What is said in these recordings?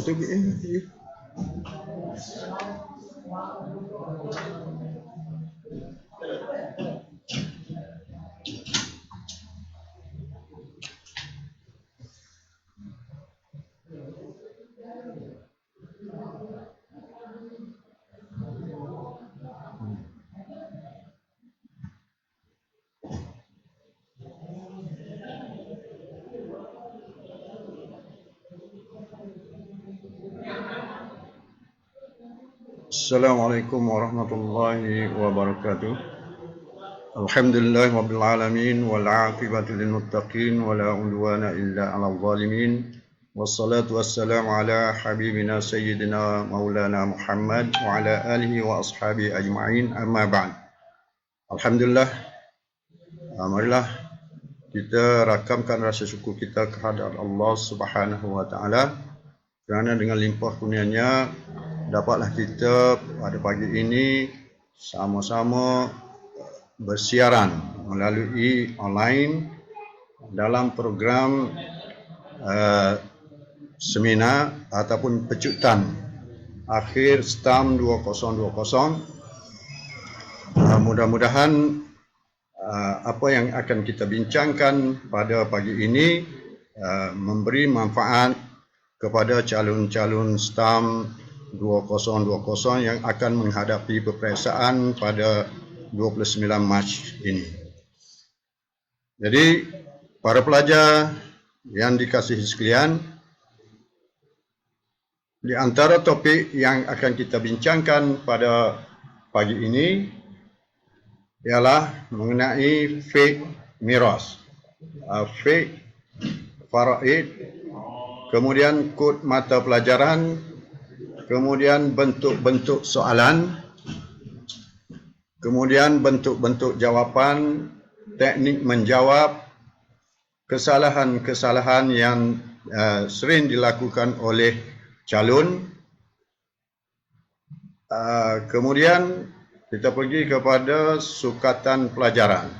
Satu bit. Assalamualaikum warahmatullahi wabarakatuh. Alhamdulillah rabbil alamin wal aqibatu lil muttaqin wala udwana illa 'alal zalimin. Wassalatu wassalamu ala habibina sayyidina maulana Muhammad wa ala alihi wa ashabihi ajma'in. Amma ba'd. Alhamdulillah, marilah kita rakamkan rasa syukur kita kehadrat Allah Subhanahu wa taala kerana dengan limpah kurnia-Nya dapatlah kita pada pagi ini sama-sama bersiaran melalui online dalam program seminar ataupun pecutan akhir STAM 2020. Mudah-mudahan apa yang akan kita bincangkan pada pagi ini memberi manfaat kepada calon-calon STAM 2020 yang akan menghadapi peperiksaan pada 29 Mac ini. Jadi, para pelajar yang dikasihi sekalian, di antara topik yang akan kita bincangkan pada pagi ini ialah mengenai fake miras, fake faraid, kemudian kod mata pelajaran, kemudian bentuk-bentuk soalan, kemudian bentuk-bentuk jawapan, teknik menjawab, kesalahan-kesalahan yang sering dilakukan oleh calon. Kemudian kita pergi kepada sukatan pelajaran.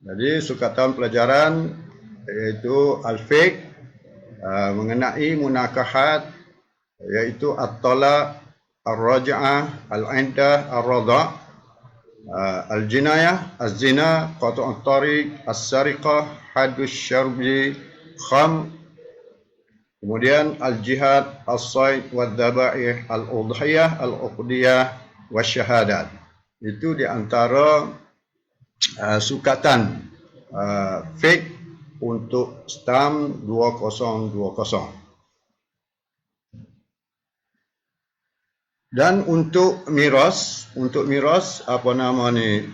Jadi sukatan pelajaran iaitu al-fiqh mengenai munakahat, iaitu at-talaq, ar-raj'ah, al-'iddah, ar-radha', al-jinayah, az-zina, qat'ut tariq, as-sariqah, haddus syarbi, kham, kemudian al-jihad, as-sayd, wad-dhaba'ih, al-udhiyah, al-uqdiyah, wasyahadat. Itu di antara sukatan fiqh untuk STAM 2020. Dan untuk miras apa nama ni,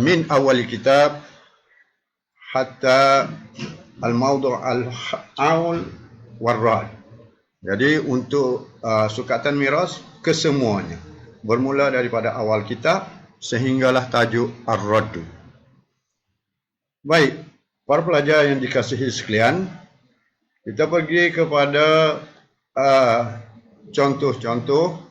min awal kitab hatta al-mawdu' al-aul warrad. Jadi untuk sukatan miras kesemuanya, bermula daripada awal kitab sehinggalah tajuk ar-raddu. Baik, para pelajar yang dikasihi sekalian, kita pergi kepada contoh-contoh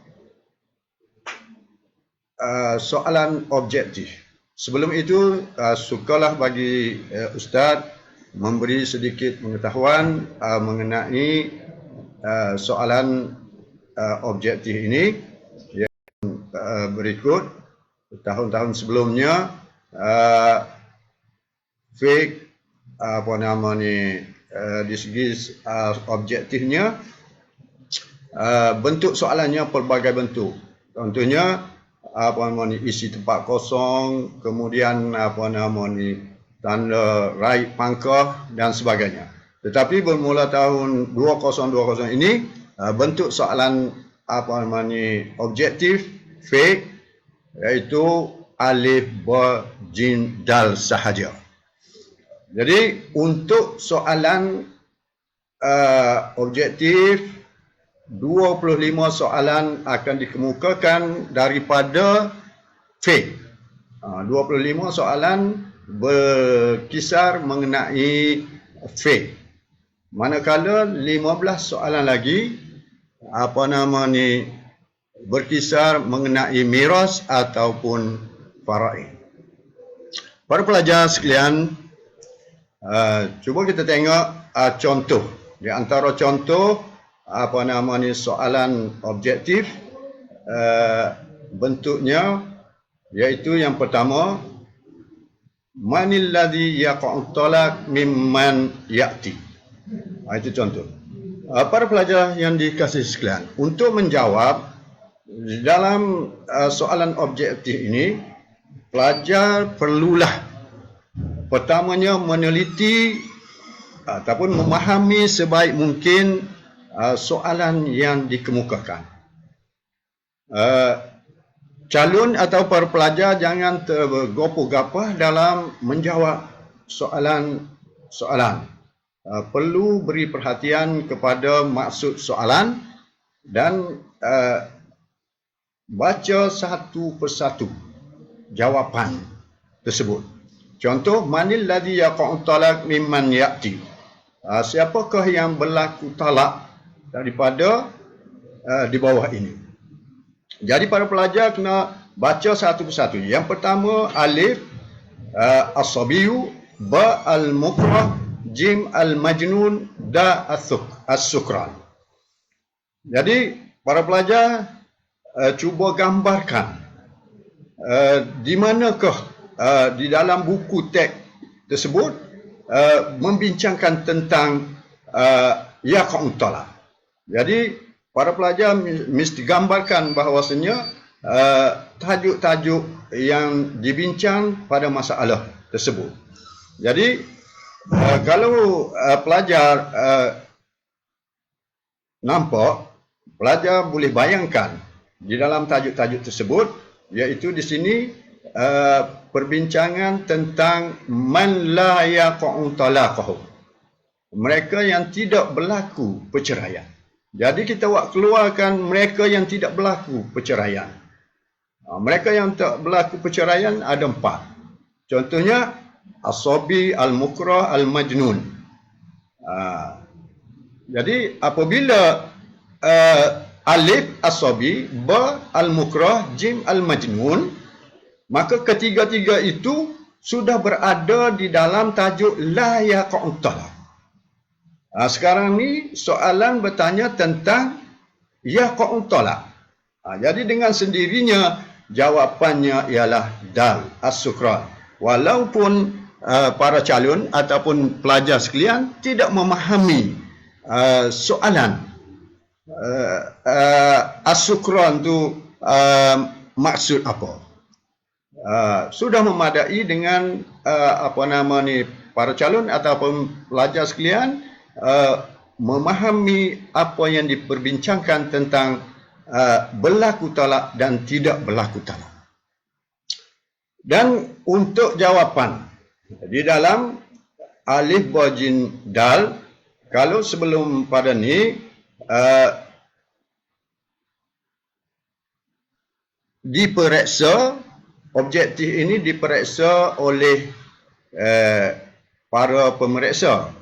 soalan objektif. Sebelum itu, sukalah bagi Ustaz memberi sedikit pengetahuan mengenai soalan objektif ini yang berikut. Tahun-tahun sebelumnya, fake apa nama ni, di segi objektifnya, bentuk soalannya pelbagai bentuk. Contohnya apa nama ni, isi tempat kosong, kemudian apa nama ni, tanda raih pangkah dan sebagainya. Tetapi bermula tahun 2020 ini, bentuk soalan apa nama ni, objektif fake, iaitu alif, ba, jim, dal sahaja. Jadi untuk soalan objektif, 25 soalan akan dikemukakan daripada fake. 25 soalan berkisar mengenai fake. Manakala 15 soalan lagi apa nama ni, berkisar mengenai miras ataupun faraid. Para pelajar sekalian, cuba kita tengok contoh. Di antara contoh soalan objektif. Bentuknya iaitu yang pertama, manil ladzi yaqa'u talaq mimman ya'ti. Itu contoh. Para pelajar yang dikasihi sekalian, untuk menjawab dalam soalan objektif ini, pelajar perlulah pertamanya meneliti ataupun memahami sebaik mungkin soalan yang dikemukakan. Calon atau para pelajar jangan tergopoh-gapoh dalam menjawab soalan-soalan. Perlu beri perhatian kepada maksud soalan dan baca satu persatu jawapan tersebut. Contoh, manil ladzi yaqa'u talaq mimman ya'ti. Siapakah yang berlaku talak daripada di bawah ini? Jadi para pelajar kena baca satu persatu. Yang pertama, alif as-sabiyu, ba al-mukrah, jim al-majnun, da as-sukran. Jadi para pelajar cuba gambarkan di manakah di dalam buku teks tersebut membincangkan tentang yaqa'u talaq. Jadi para pelajar mesti gambarkan bahawasanya tajuk-tajuk yang dibincang pada masalah tersebut. Jadi kalau pelajar nampak, pelajar boleh bayangkan di dalam tajuk-tajuk tersebut, iaitu di sini perbincangan tentang man la yaqa'u talaqahu, mereka yang tidak berlaku perceraian. Jadi kita keluarkan mereka yang tidak berlaku perceraian. Mereka yang tak berlaku perceraian ada 4. Contohnya as-sabi, al-mukrah, al-majnun. Jadi apabila alif as-sabi, ba al-mukrah, jim al-majnun, maka ketiga-tiga itu sudah berada di dalam tajuk la yaqa'u talaq. Sekarang ni soalan bertanya tentang yaqa'u talaq. Jadi dengan sendirinya jawapannya ialah dal, as-sukran. Walaupun para calon ataupun pelajar sekalian tidak memahami soalan as-sukran tu maksud apa. Sudah memadai dengan para calon ataupun pelajar sekalian memahami apa yang diperbincangkan tentang berlaku talak dan tidak berlaku talak. Dan untuk jawapan di dalam alif ba jim dal, kalau sebelum pada ni diperiksa, objektif ini diperiksa oleh para pemeriksa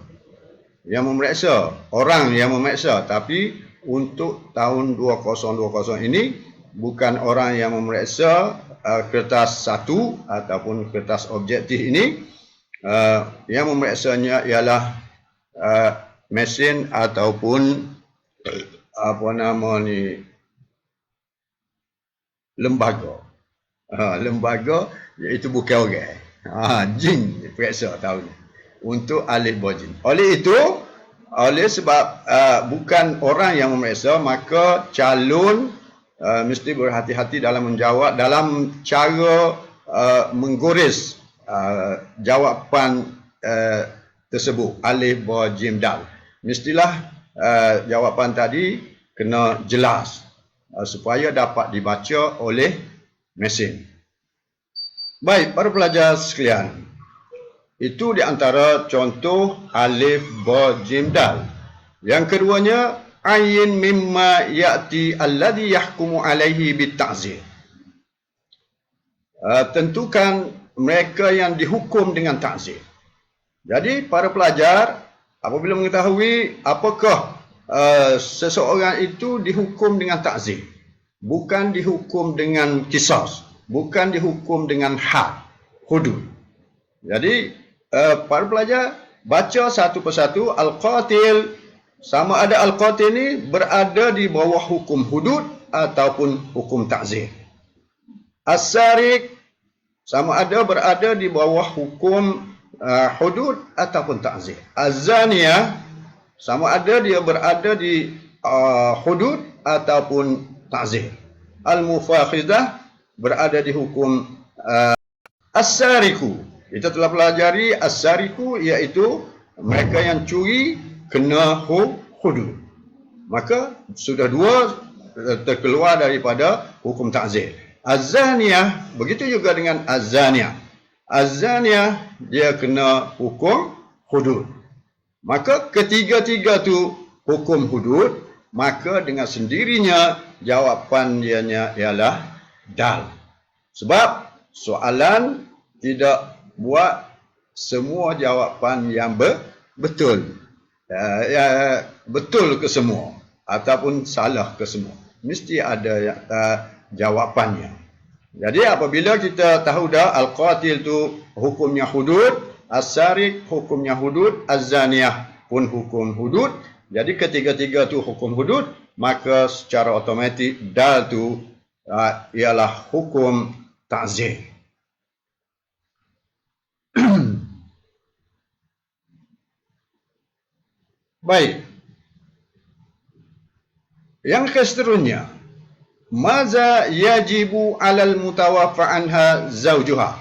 yang memeriksa, orang yang memeriksa. Tapi untuk tahun 2020 ini bukan orang yang memeriksa kertas satu ataupun kertas objektif ini. Yang memeriksanya ialah mesin ataupun lembaga. Lembaga iaitu bukan orang. Jin diperiksa tahun ini untuk alif ba jim. Oleh itu, sebab bukan orang yang memeriksa, maka calon mesti berhati-hati dalam menjawab, dalam cara menggores jawapan tersebut, alif ba jim dal. Mestilah jawapan tadi kena jelas supaya dapat dibaca oleh mesin. Baik, para pelajar sekalian, itu di antara contoh alif ba jim dal. Yang keduanya, ayin mimma ya'ti alladhi yahkumu alaihi bitta'zir. Tentukan mereka yang dihukum dengan ta'zir. Jadi para pelajar apabila mengetahui apakah seseorang itu dihukum dengan ta'zir, bukan dihukum dengan qisas, bukan dihukum dengan had, hudud. Jadi para pelajar baca satu persatu. Al-qatil sama ada al-qatil ini berada di bawah hukum hudud ataupun hukum ta'zir. As-sariq sama ada berada di bawah hukum hudud ataupun ta'zir. Az-zaniyah sama ada dia berada di hudud ataupun ta'zir. Al-mufakhidah berada di hukum as-sariku. Kita telah pelajari as-sariku iaitu mereka yang curi kena hudud. Maka sudah dua terkeluar daripada hukum ta'zir. Az-zaniyah begitu juga dengan az-zaniyah. Az-zaniyah dia kena hukum hudud. Maka ketiga-tiga tu hukum hudud, maka dengan sendirinya jawapan dianya ialah dal. Sebab soalan tidak buat semua jawapan yang betul. Betul ke semua ataupun salah ke semua. Mesti ada jawapannya. Jadi apabila kita tahu dah al-qatil tu hukumnya hudud, as-sariq hukumnya hudud, az-zaniyah pun hukum hudud. Jadi ketiga-tiga tu hukum hudud, maka secara automatik dal tu ialah hukum ta'zir. Baik. Yang seterusnya, maza yajibu 'alal mutawaffa anha zawjuha.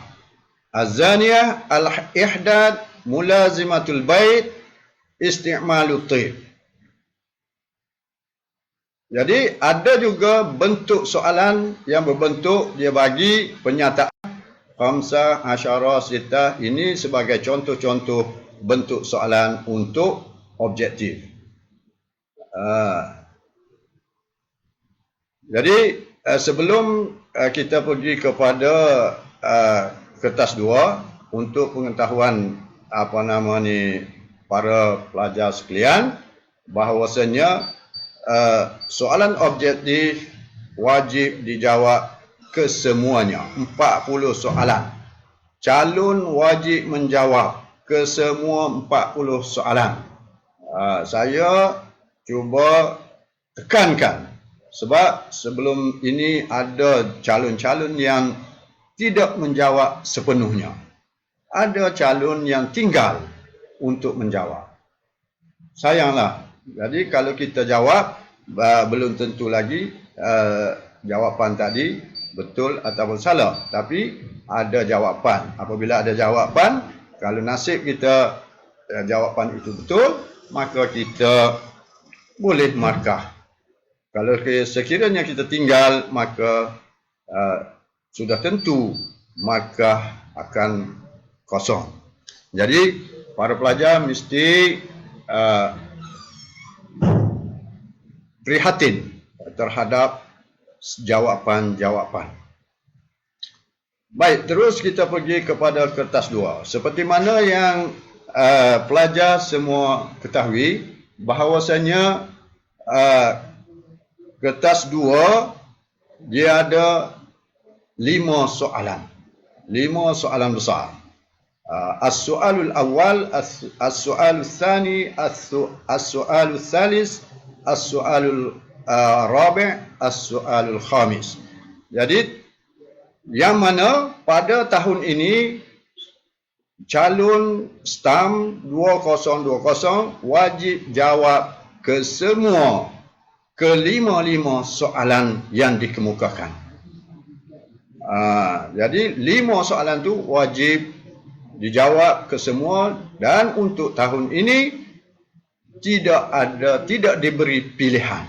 Az-zaniyah al-ihdad mulazimatul bait isti'malut tib. Jadi ada juga bentuk soalan yang berbentuk dia bagi pernyataan khamsah asyara sitah ini sebagai contoh-contoh bentuk soalan untuk objektif. Jadi sebelum kita pergi kepada kertas 2 untuk pengetahuan para pelajar sekalian, bahawasanya soalan objektif wajib dijawab kesemuanya. 40 soalan. Calon wajib menjawab kesemua 40 soalan. Saya cuba tekankan sebab sebelum ini ada calon-calon yang tidak menjawab sepenuhnya. Ada calon yang tinggal untuk menjawab. Sayanglah. Jadi kalau kita jawab belum tentu lagi jawapan tadi betul ataupun salah, tapi ada jawapan. Apabila ada jawapan, kalau nasib kita jawapan itu betul, maka kita boleh markah. Kalau sekiranya kita tinggal, maka sudah tentu markah akan kosong. Jadi para pelajar mesti prihatin terhadap jawapan-jawapan. Baik, terus kita pergi kepada kertas 2. Seperti mana yang pelajar semua ketahui, bahawasanya kertas 2 dia ada 5 soalan. 5 soalan besar. As-soalul awal, as-soalul tsani, as-soalul tsalis, as-soalul rabi', as-soalul khamis. Jadi yang mana pada tahun ini calon stam 2020 wajib jawab ke semua ke-5 soalan yang dikemukakan. Jadi 5 soalan tu wajib dijawab ke semua, dan untuk tahun ini tidak diberi pilihan.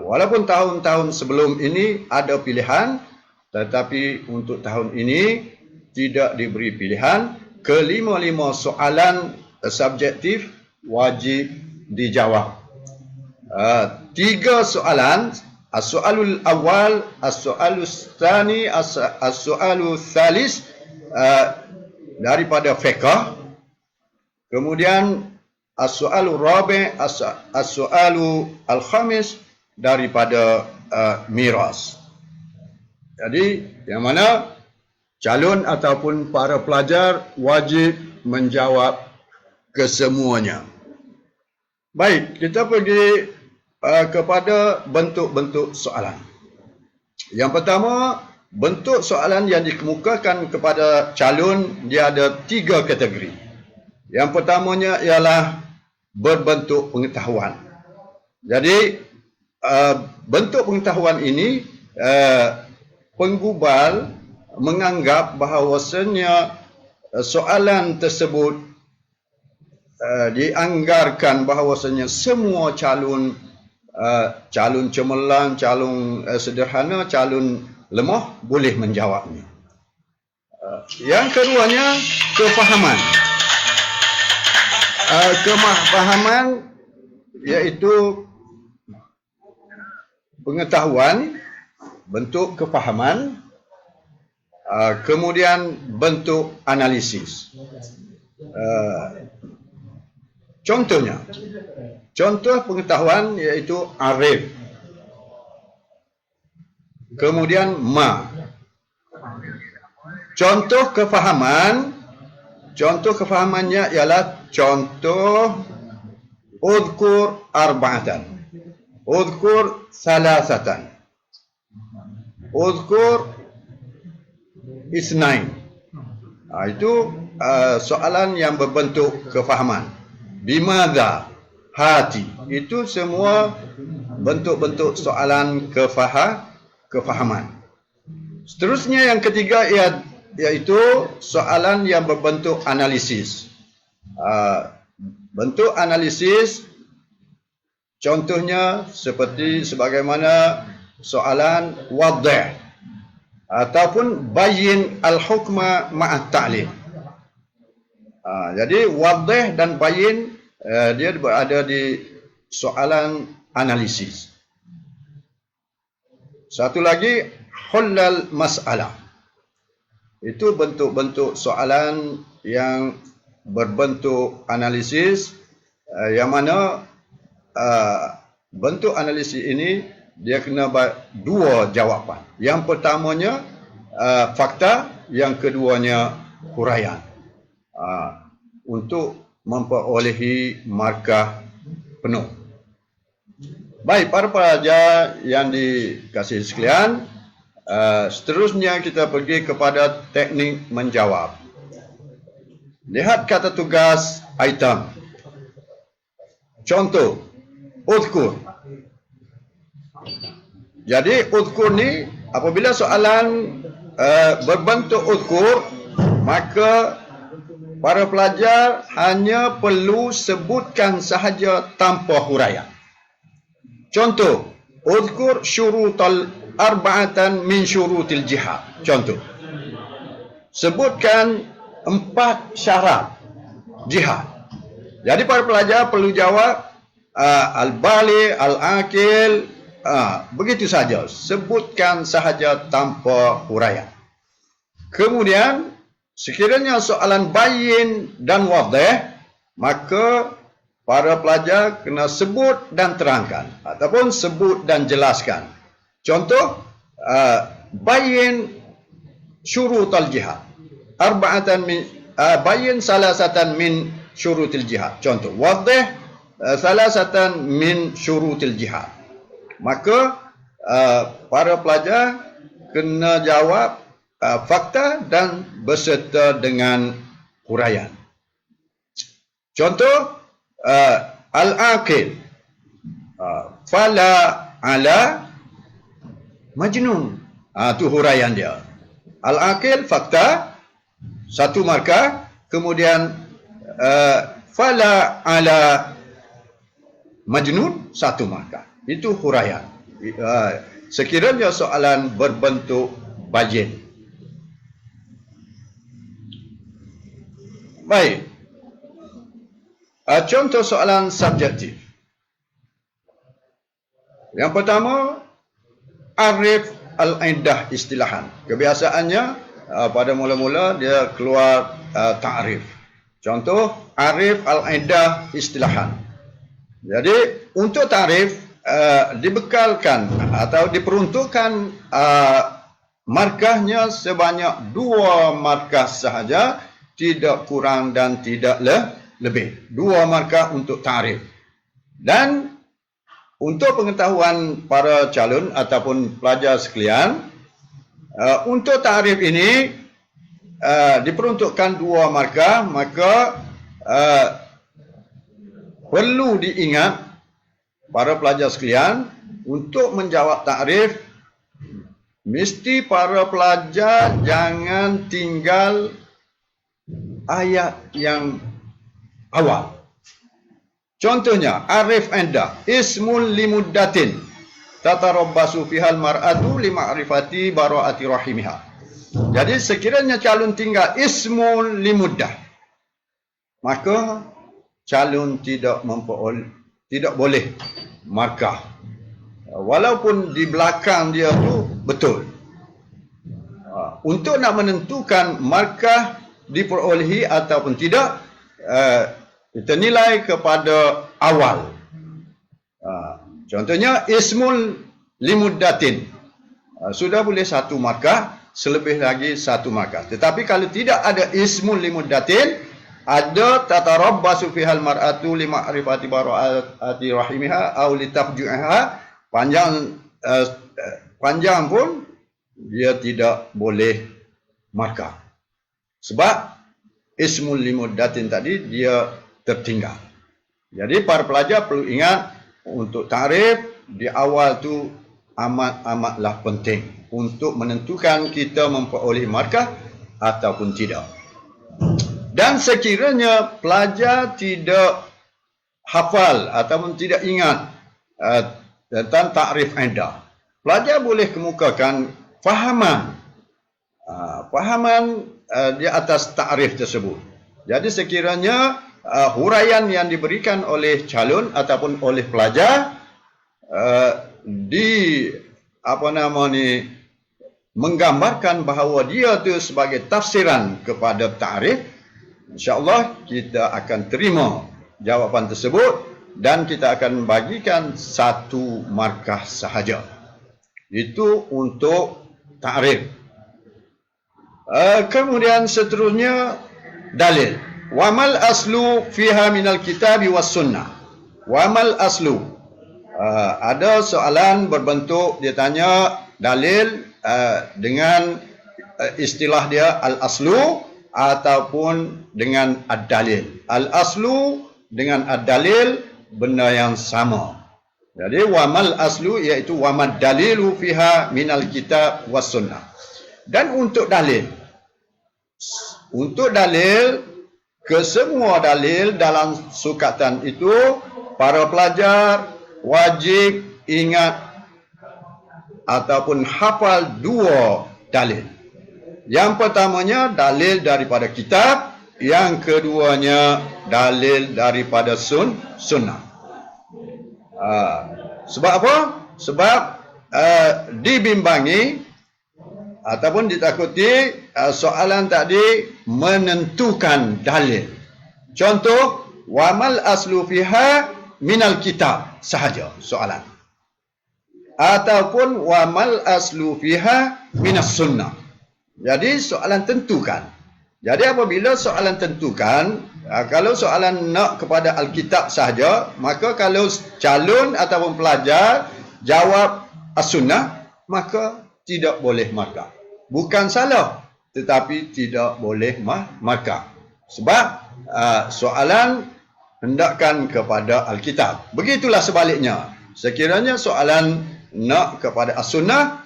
Walaupun tahun-tahun sebelum ini ada pilihan, tetapi untuk tahun ini tidak diberi pilihan. Ke-5 soalan subjektif wajib dijawab. 3 soalan, as-soalul awal, as-soalus tsani, as-soalul tsalis daripada fiqh. Kemudian as-soalul rabi', as-soalul al-khamis daripada miras. Jadi yang mana calon ataupun para pelajar wajib menjawab kesemuanya. Baik, kita pergi kepada bentuk-bentuk soalan. Yang pertama, bentuk soalan yang dikemukakan kepada calon, dia ada 3 kategori. Yang pertamanya ialah berbentuk pengetahuan. Jadi, bentuk pengetahuan ini, penggubal menganggap bahawasanya soalan tersebut dianggarkan bahawasanya semua calon cemerlang, calon sederhana, calon lemah boleh menjawabnya. Yang keduanya, kefahaman. Kefahaman iaitu pengetahuan, bentuk kefahaman, kemudian bentuk analisis. Contohnya, contoh pengetahuan iaitu arif, kemudian ma. Contoh kefahamannya ialah contoh udhkur arba'atan, udhkur salasatan, udhkur isnain. Itu soalan yang berbentuk kefahaman. Bimadha, hati. Itu semua bentuk-bentuk soalan kefahaman. Seterusnya yang ketiga iaitu soalan yang berbentuk analisis. Bentuk analisis contohnya seperti sebagaimana soalan wadih ataupun bayin al-hukma ma'at ta'lim. Jadi wadih dan bayin dia berada di soalan analisis. Satu lagi, hullal mas'alah. Itu bentuk-bentuk soalan yang berbentuk analisis, yang mana bentuk analisis ini dia kena dua jawapan. Yang pertamanya fakta, yang keduanya huraian. Untuk memperolehi markah penuh. Baik, para pelajar yang dikasihi sekalian, seterusnya kita pergi kepada teknik menjawab. Lihat kata tugas item. Contoh, udhkur. Jadi udhkur ni, apabila soalan berbentuk udhkur, maka para pelajar hanya perlu sebutkan sahaja tanpa huraian. Contoh, udhkur syurutal arba'atan min syurutil jihad. Contoh, sebutkan 4 syarat jihad. Jadi para pelajar perlu jawab al-bali, al-akil, begitu saja. Sebutkan sahaja tanpa huraian. Kemudian, sekiranya soalan bayin dan wadih, maka para pelajar kena sebut dan terangkan ataupun sebut dan jelaskan. Contoh, bayin syurutal jihad. Arba'atan min bayin salasatan min syurutil jihad. Contoh, wadih salasatan min syurutil jihad. Maka para pelajar kena jawab fakta dan berserta dengan huraian. Contoh, al-aqil fala ala majnun. Itu huraian dia. Al-aqil fakta, 1 markah. Kemudian fala ala majnun, 1 markah. Itu huraian. Sekiranya soalan berbentuk bayin. Baik. Contoh soalan subjektif. Yang pertama, arif al-iddah istilahan. Kebiasaannya pada mula-mula dia keluar ta'rif. Contoh, arif al-iddah istilahan. Jadi untuk ta'rif dibekalkan atau diperuntukkan markahnya sebanyak 2 markah sahaja, tidak kurang dan tidak lebih. 2 markah untuk ta'rif. Dan untuk pengetahuan para calon ataupun pelajar sekalian, untuk takrif ini diperuntukkan 2 markah, maka perlu diingat para pelajar sekalian, untuk menjawab takrif mesti para pelajar jangan tinggal ayat yang awal. Contohnya, arif anda ismul limuddatin tatarabbasu fihal mar'atu lima'rifati bara'ati rahimiha. Jadi sekiranya calon tinggal ismul limuddah, maka calon tidak boleh markah. Walaupun di belakang dia tu betul. Untuk nak menentukan markah diperolehi ataupun tidak, kita nilai kepada awal. Contohnya ismul limuddatin, sudah boleh 1 markah, selebih lagi 1 markah. Tetapi kalau tidak ada ismul limuddatin, ada tatarabbasu fihal mar'atu lima'rifati bara'ati rahimiha aw litafju'iha, panjang pun dia tidak boleh markah. Sebab ismul limuddatin tadi dia tertinggal. Jadi para pelajar perlu ingat, untuk takrif di awal tu amatlah penting untuk menentukan kita memperoleh markah ataupun tidak. Dan sekiranya pelajar tidak hafal ataupun tidak ingat tentang takrif anda, pelajar boleh kemukakan fahaman di atas takrif tersebut. Jadi sekiranya huraian yang diberikan oleh calon ataupun oleh pelajar menggambarkan bahawa dia tu sebagai tafsiran kepada takrif, insya-Allah kita akan terima jawapan tersebut dan kita akan bagikan 1 markah sahaja. Itu untuk takrif. Kemudian seterusnya dalil. Wamal aslu fiha minal kitabi was sunnah. Wamal aslu. Ada soalan berbentuk, dia tanya dalil dengan istilah dia al-aslu ataupun dengan ad-dalil. Al-aslu dengan ad-dalil benda yang sama. Jadi wamal aslu iaitu wamad dalilu fiha minal kitab was sunnah. Dan untuk dalil, kesemua dalil dalam sukatan itu para pelajar wajib ingat ataupun hafal 2 dalil. Yang pertamanya dalil daripada kitab, yang keduanya dalil daripada sunnah. Sebab apa? Sebab dibimbangi ataupun ditakuti soalan tadi menentukan dalil. Contoh, wamal aslu fiha minal kitab sahaja soalan. Ataupun wamal aslu fiha minas sunnah. Jadi soalan tentukan. Jadi apabila soalan tentukan, kalau soalan nak kepada Alkitab sahaja, maka kalau calon ataupun pelajar jawab as-sunnah, maka tidak boleh markah. Bukan salah, tetapi tidak boleh markah. Sebab soalan hendakkan kepada Alkitab. Begitulah sebaliknya. Sekiranya soalan nak kepada as-sunnah,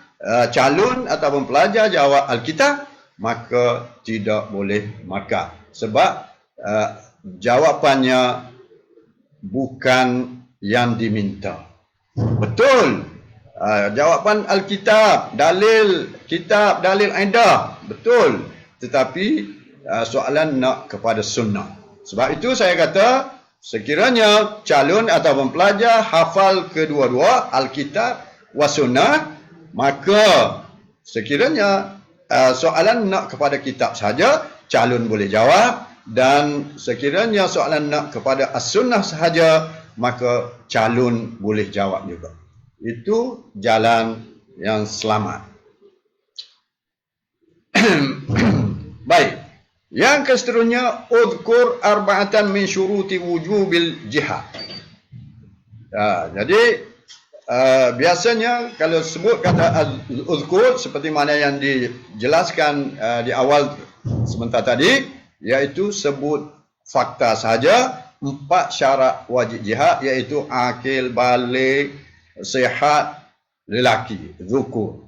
calon ataupun pelajar jawab Alkitab, maka tidak boleh markah. Sebab jawapannya bukan yang diminta. Betul. Jawapan Alkitab, dalil kitab, dalil aidah, betul. Tetapi soalan nak kepada sunnah. Sebab itu saya kata, sekiranya calon ataupun pelajar hafal kedua-dua, Alkitab wa sunnah, maka sekiranya soalan nak kepada kitab sahaja, calon boleh jawab. Dan sekiranya soalan nak kepada as-sunnah sahaja, maka calon boleh jawab juga. Itu jalan yang selamat. Baik. Yang seterusnya, udhkur arba'atan min syuruti wujubil jihad. Jadi biasanya kalau sebut kata uzkur seperti mana yang dijelaskan di awal sebentar tadi, iaitu sebut fakta sahaja. 4 syarat wajib jihad iaitu akil, balik, sihat, lelaki, zukur.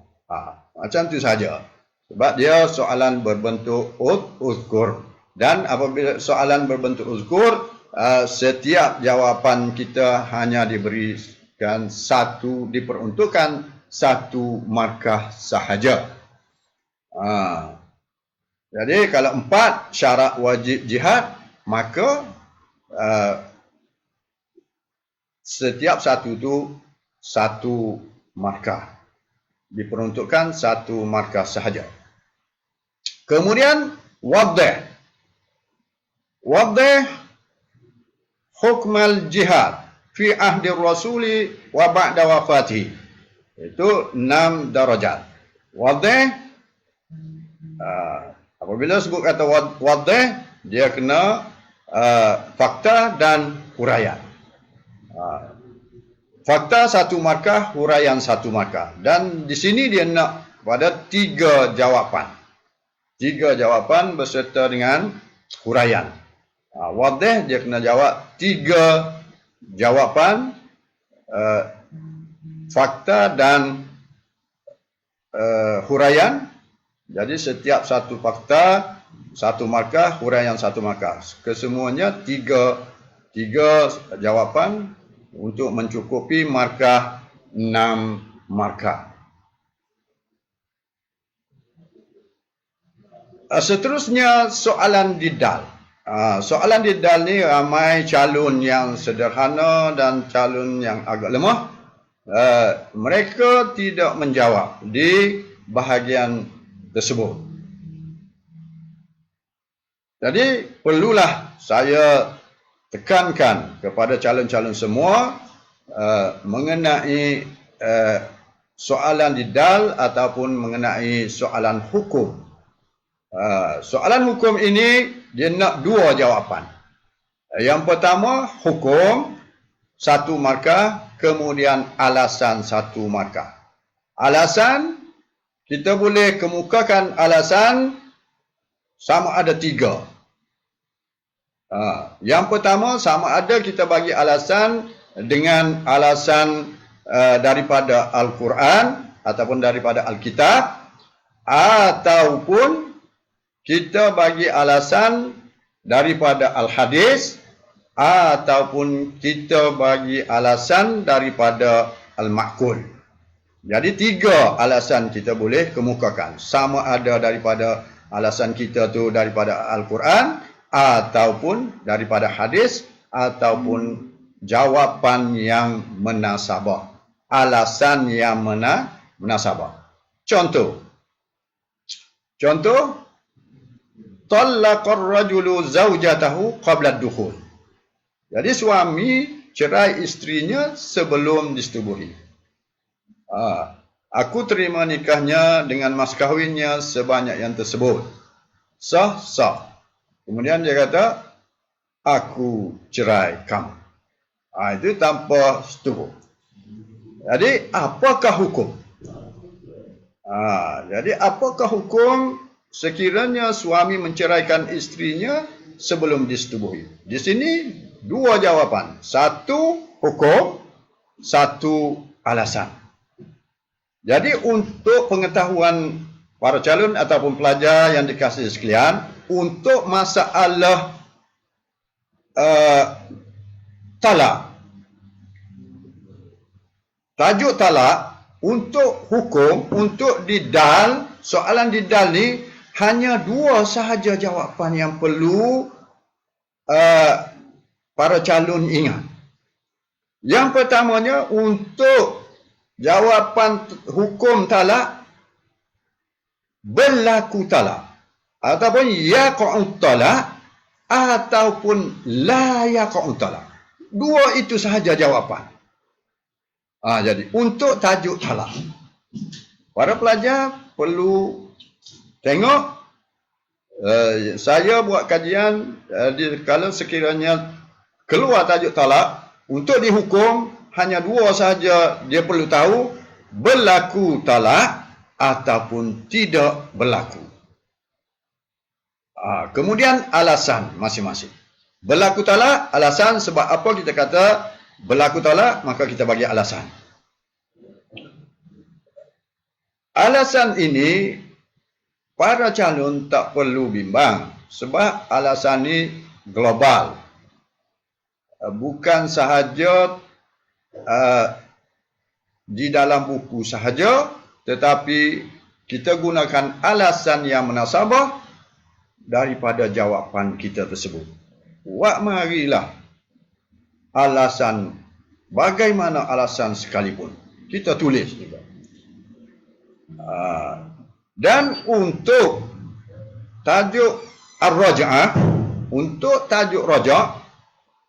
Macam tu saja. Sebab dia soalan berbentuk uzkur. Dan apabila soalan berbentuk uzkur, setiap jawapan kita hanya diberikan diperuntukkan satu markah sahaja. Jadi kalau 4 syarat wajib jihad, maka setiap satu itu satu markah. Diperuntukkan satu markah sahaja. Kemudian wadih. Wadih hukmal jihad fi ahdi rasuli wa ba'da wafatihi. Itu 6 darajat. Wadih, apabila sebut kata wadih, dia kena fakta dan huraian. Fakta satu markah, huraian satu markah. Dan di sini dia nak pada 3 jawapan. 3 jawapan berserta dengan huraian. Wadih dia kena jawab 3 jawapan, fakta dan huraian. Jadi setiap satu fakta satu markah, huraian satu markah. Kesemuanya 3 jawapan untuk mencukupi markah 6 markah. Seterusnya soalan didal. Soalan didal ni ramai calon yang sederhana dan calon yang agak lemah. Mereka tidak menjawab di bahagian tersebut. Jadi perlulah saya tekankan kepada calon-calon semua mengenai soalan didal ataupun mengenai soalan hukum. Soalan hukum ini dia nak 2 jawapan. Yang pertama hukum 1 markah, kemudian alasan 1 markah. Alasan kita boleh kemukakan alasan sama ada 3. Yang pertama sama ada kita bagi alasan dengan alasan daripada Al-Quran ataupun daripada Alkitab, ataupun kita bagi alasan daripada Al-Hadis, ataupun kita bagi alasan daripada Al-Ma'qul. Jadi 3 alasan kita boleh kemukakan. Sama ada daripada alasan kita tu daripada Al-Quran, ataupun daripada hadis, ataupun jawapan yang menasabah. Alasan yang menasabah. Contoh. Talaqar rajulu zawjatahu qabla ad-dukhul. Jadi suami cerai isterinya sebelum disetubuhi. Aku terima nikahnya dengan mas kahwinnya sebanyak yang tersebut. Sah. Kemudian dia kata, aku cerai kamu. Itu tanpa setubuh. Jadi apakah hukum? Jadi apakah hukum sekiranya suami menceraikan isterinya sebelum disetubuhi? Di sini 2 jawapan. 1 hukum, 1 alasan. Jadi untuk pengetahuan para calon ataupun pelajar yang dikasihi sekalian, untuk masalah talak, tajuk talak, untuk hukum, untuk didal, soalan didal ni hanya 2 sahaja jawapan yang perlu para calon ingat. Yang pertamanya, untuk jawapan hukum talak, berlaku talak, ataupun yaqa'u talak, ataupun la yaqa'u talak. 2 itu sahaja jawapan. Jadi untuk tajuk talak, para pelajar perlu tengok. Saya buat kajian kalau sekiranya keluar tajuk talak, untuk dihukum hanya dua saja dia perlu tahu, berlaku talak ataupun tidak berlaku. Kemudian alasan masing-masing. Berlaku talak, alasan sebab apa kita kata berlaku talak, maka kita bagi alasan. Alasan ini para calon tak perlu bimbang sebab alasan ini global. Bukan sahaja di dalam buku sahaja, tetapi kita gunakan alasan yang munasabah daripada jawapan kita tersebut. Wak marilah alasan, bagaimana alasan sekalipun kita tulis juga. Dan untuk tajuk ar-raj'ah, untuk tajuk raj'ah,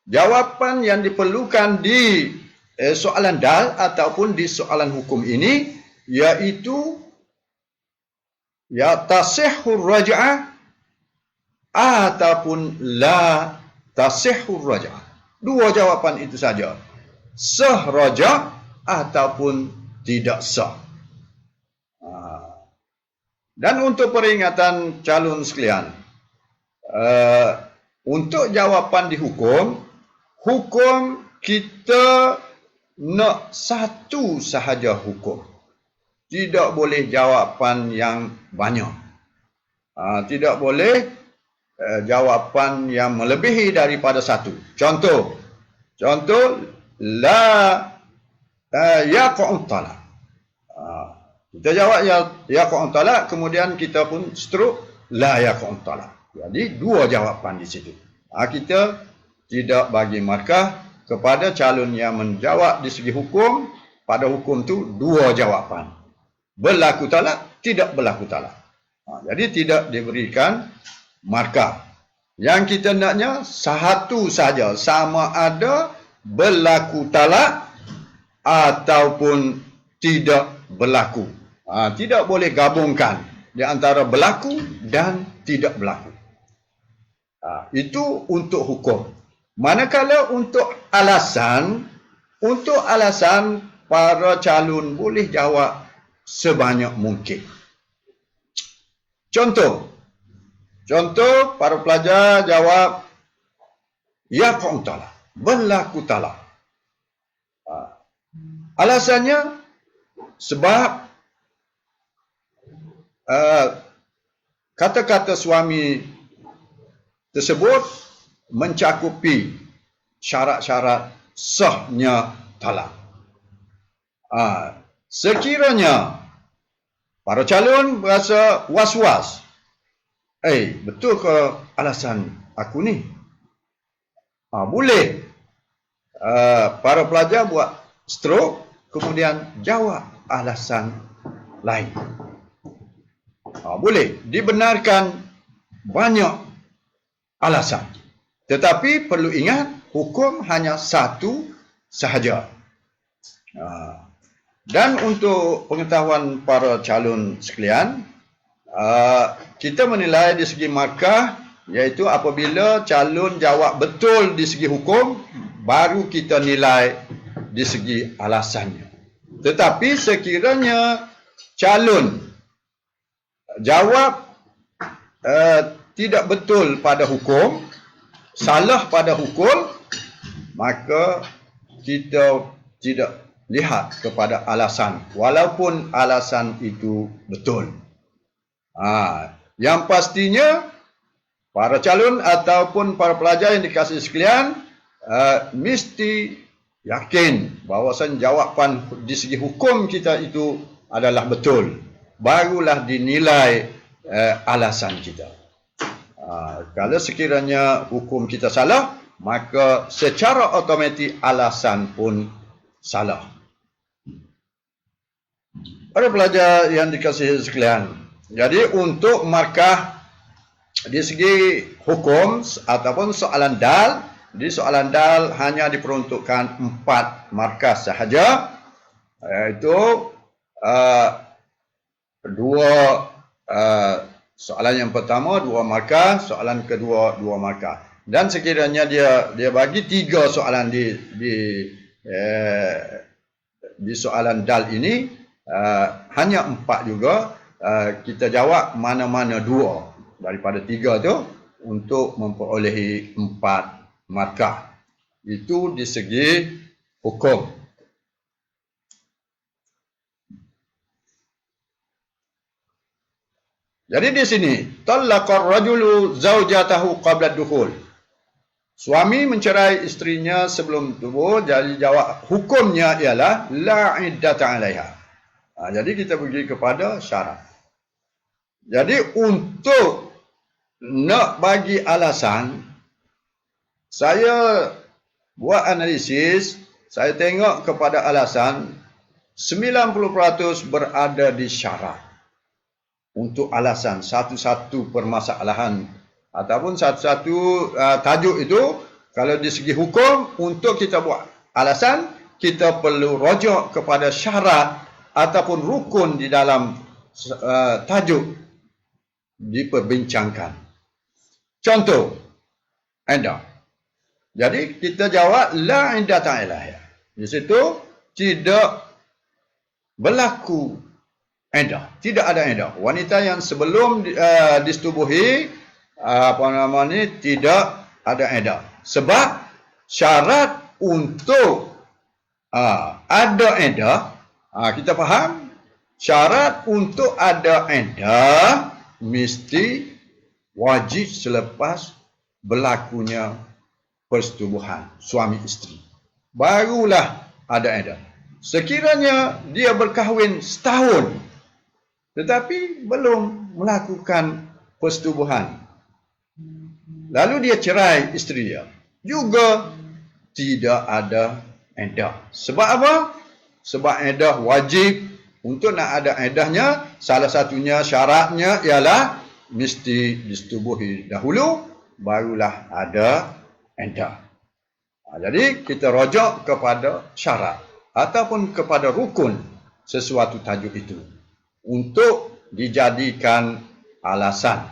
jawapan yang diperlukan di soalan dal ataupun di soalan hukum ini iaitu ya tasihhur raj'ah ataupun la tasihhur raj'ah. Dua jawapan itu saja. Sah raj'ah ataupun tidak sah. Dan untuk peringatan calon sekalian, untuk jawapan di hukum kita nak satu sahaja hukum. Tidak boleh jawapan yang banyak. Tidak boleh jawapan yang melebihi daripada satu. Contoh la yaqa'u talaq. Kita jawab yaqa'u talaq, kemudian kita pun struk la yaqa'u talaq. Jadi dua jawapan di situ. Kita tidak bagi markah kepada calon yang menjawab di segi hukum. Pada hukum tu dua jawapan. Berlaku talak, tidak berlaku talak. Jadi tidak diberikan markah. Yang kita naknya satu saja, sama ada berlaku talak ataupun tidak berlaku. Tidak boleh gabungkan di antara berlaku dan tidak berlaku. Itu untuk hukum. Manakala untuk alasan para calon boleh jawab sebanyak mungkin. Contoh para pelajar jawab yaqa'u talaq, berlaku talak. Alasannya sebab kata-kata suami tersebut mencakupi syarat-syarat sahnya talak. Sekiranya para calon berasa was-was, betul ke alasan aku ni? Boleh para pelajar buat strok, kemudian jawab alasan lain. Boleh dibenarkan banyak alasan. Tetapi perlu ingat, hukum hanya satu sahaja. Dan untuk pengetahuan para calon sekalian, kita menilai di segi markah, iaitu apabila calon jawab betul di segi hukum, baru kita nilai di segi alasannya. Tetapi sekiranya calon jawab tidak betul pada hukum, salah pada hukum, maka kita tidak lihat kepada alasan, walaupun alasan itu betul. Yang pastinya para calon ataupun para pelajar yang dikasihi sekalian mesti yakin bahawasan jawapan di segi hukum kita itu adalah betul. Barulah dinilai alasan kita. Kalau sekiranya hukum kita salah, maka secara automatik alasan pun salah. Para pelajar yang dikasihi sekalian, jadi untuk markah di segi hukum ataupun soalan dal, di soalan dal hanya diperuntukkan 4 markah sahaja, iaitu soalan yang pertama 2 markah, soalan kedua 2 markah. Dan sekiranya dia bagi 3 soalan di di soalan dal ini hanya 4 juga. Kita jawab mana-mana 2 daripada 3 tu untuk memperolehi 4 markah. Itu di segi hukum. Jadi di sini, talaqar rajulu zaujatahu qabla dukhul. Suami mencerai isterinya sebelum tubuh, jadi jawab hukumnya ialah la iddata 'alaiha. Jadi kita pergi kepada syarat. Jadi untuk nak bagi alasan, saya buat analisis, saya tengok kepada alasan 90% berada di syarat. Untuk alasan satu-satu permasalahan ataupun satu-satu tajuk itu, kalau di segi hukum, untuk kita buat alasan, kita perlu rujuk kepada syarat ataupun rukun di dalam tajuk diperbincangkan. Contoh, iddah. Jadi kita jawab la iddata 'alaiha. Di situ tidak berlaku iddah, tidak ada iddah. Wanita yang sebelum disetubuhi tidak ada iddah. Sebab syarat untuk ada iddah, kita faham, syarat untuk ada iddah mesti wajib selepas berlakunya persetubuhan suami isteri. Barulah ada iddah. Sekiranya dia berkahwin setahun tetapi belum melakukan persetubuhan, lalu dia cerai isteri dia, juga tidak ada iddah. Sebab apa? Sebab iddah wajib. Untuk nak ada iddahnya, salah satunya syaratnya ialah mesti disetubuhi dahulu, barulah ada iddah. Jadi kita rujuk kepada syarat ataupun kepada rukun sesuatu tajuk itu untuk dijadikan alasan.